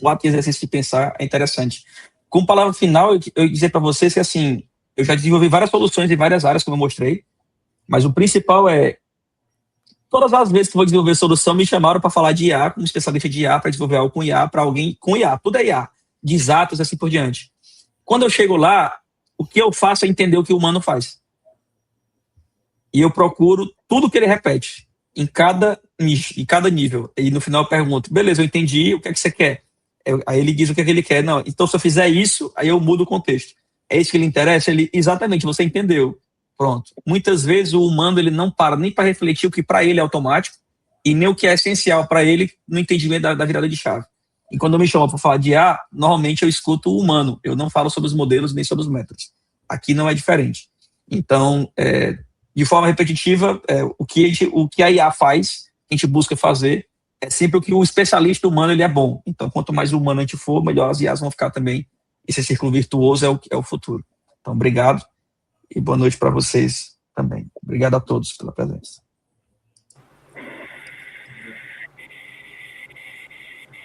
S4: O ato de exercício de pensar é interessante. Como palavra final, eu dizer para vocês que, assim, eu já desenvolvi várias soluções em várias áreas, como eu mostrei, mas o principal todas as vezes que vou desenvolver solução, me chamaram para falar de IA, como especialista de IA, para desenvolver algo com IA, para alguém com IA. Tudo é IA, de exatos, assim por diante. Quando eu chego lá, o que eu faço é entender o que o humano faz. E eu procuro tudo que ele repete, em cada nível. E no final eu pergunto, beleza, eu entendi, o que é que você quer? Aí ele diz o que é que ele quer. Não, então se eu fizer isso, aí eu mudo o contexto. É isso que lhe interessa? Exatamente, você entendeu. Pronto. Muitas vezes o humano ele não para nem para refletir o que para ele é automático e nem o que é essencial para ele no entendimento da virada de chave. E quando me chamam para falar de IA, normalmente eu escuto o humano. Eu não falo sobre os modelos nem sobre os métodos. Aqui não é diferente. Então, de forma repetitiva, o que a IA faz, a gente busca fazer, é sempre o que o especialista humano ele é bom. Então, quanto mais humano a gente for, melhor as IAs vão ficar também. Esse círculo virtuoso é o futuro. Então, obrigado e boa noite para vocês também. Obrigado a todos pela presença.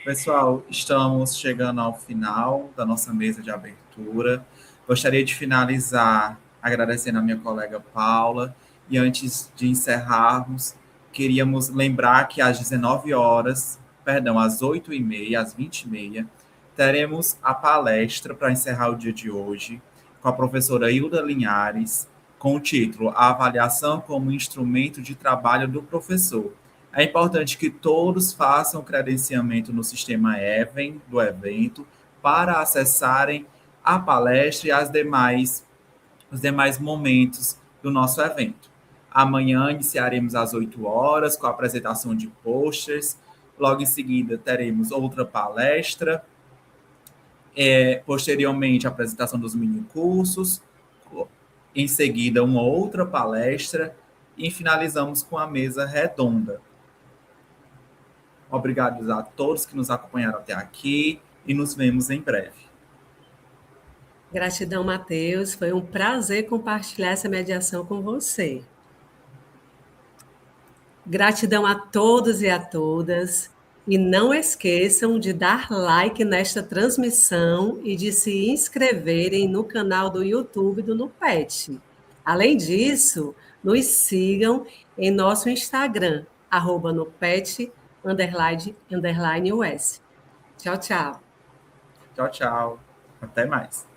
S2: Pessoal, estamos chegando ao final da nossa mesa de abertura. Gostaria de finalizar agradecendo a minha colega Paula. E antes de encerrarmos, queríamos lembrar que às 19 horas, perdão, às 8h30, às 20h30, teremos a palestra para encerrar o dia de hoje, com a professora Hilda Linhares, com o título A Avaliação como Instrumento de Trabalho do Professor. É importante que todos façam o credenciamento no sistema Even do evento para acessarem a palestra e os demais momentos do nosso evento. Amanhã iniciaremos às 8 horas com a apresentação de posters. Logo em seguida teremos outra palestra. Posteriormente, a apresentação dos minicursos. Em seguida, uma outra palestra. E finalizamos com a mesa redonda. Obrigado a todos que nos acompanharam até aqui e nos vemos em breve.
S1: Gratidão, Matheus. Foi um prazer compartilhar essa mediação com você. Gratidão a todos e a todas. E não esqueçam de dar like nesta transmissão e de se inscreverem no canal do YouTube do NUPET. Além disso, nos sigam em nosso Instagram, @NUPET__US. Tchau, tchau.
S2: Tchau, tchau. Até mais.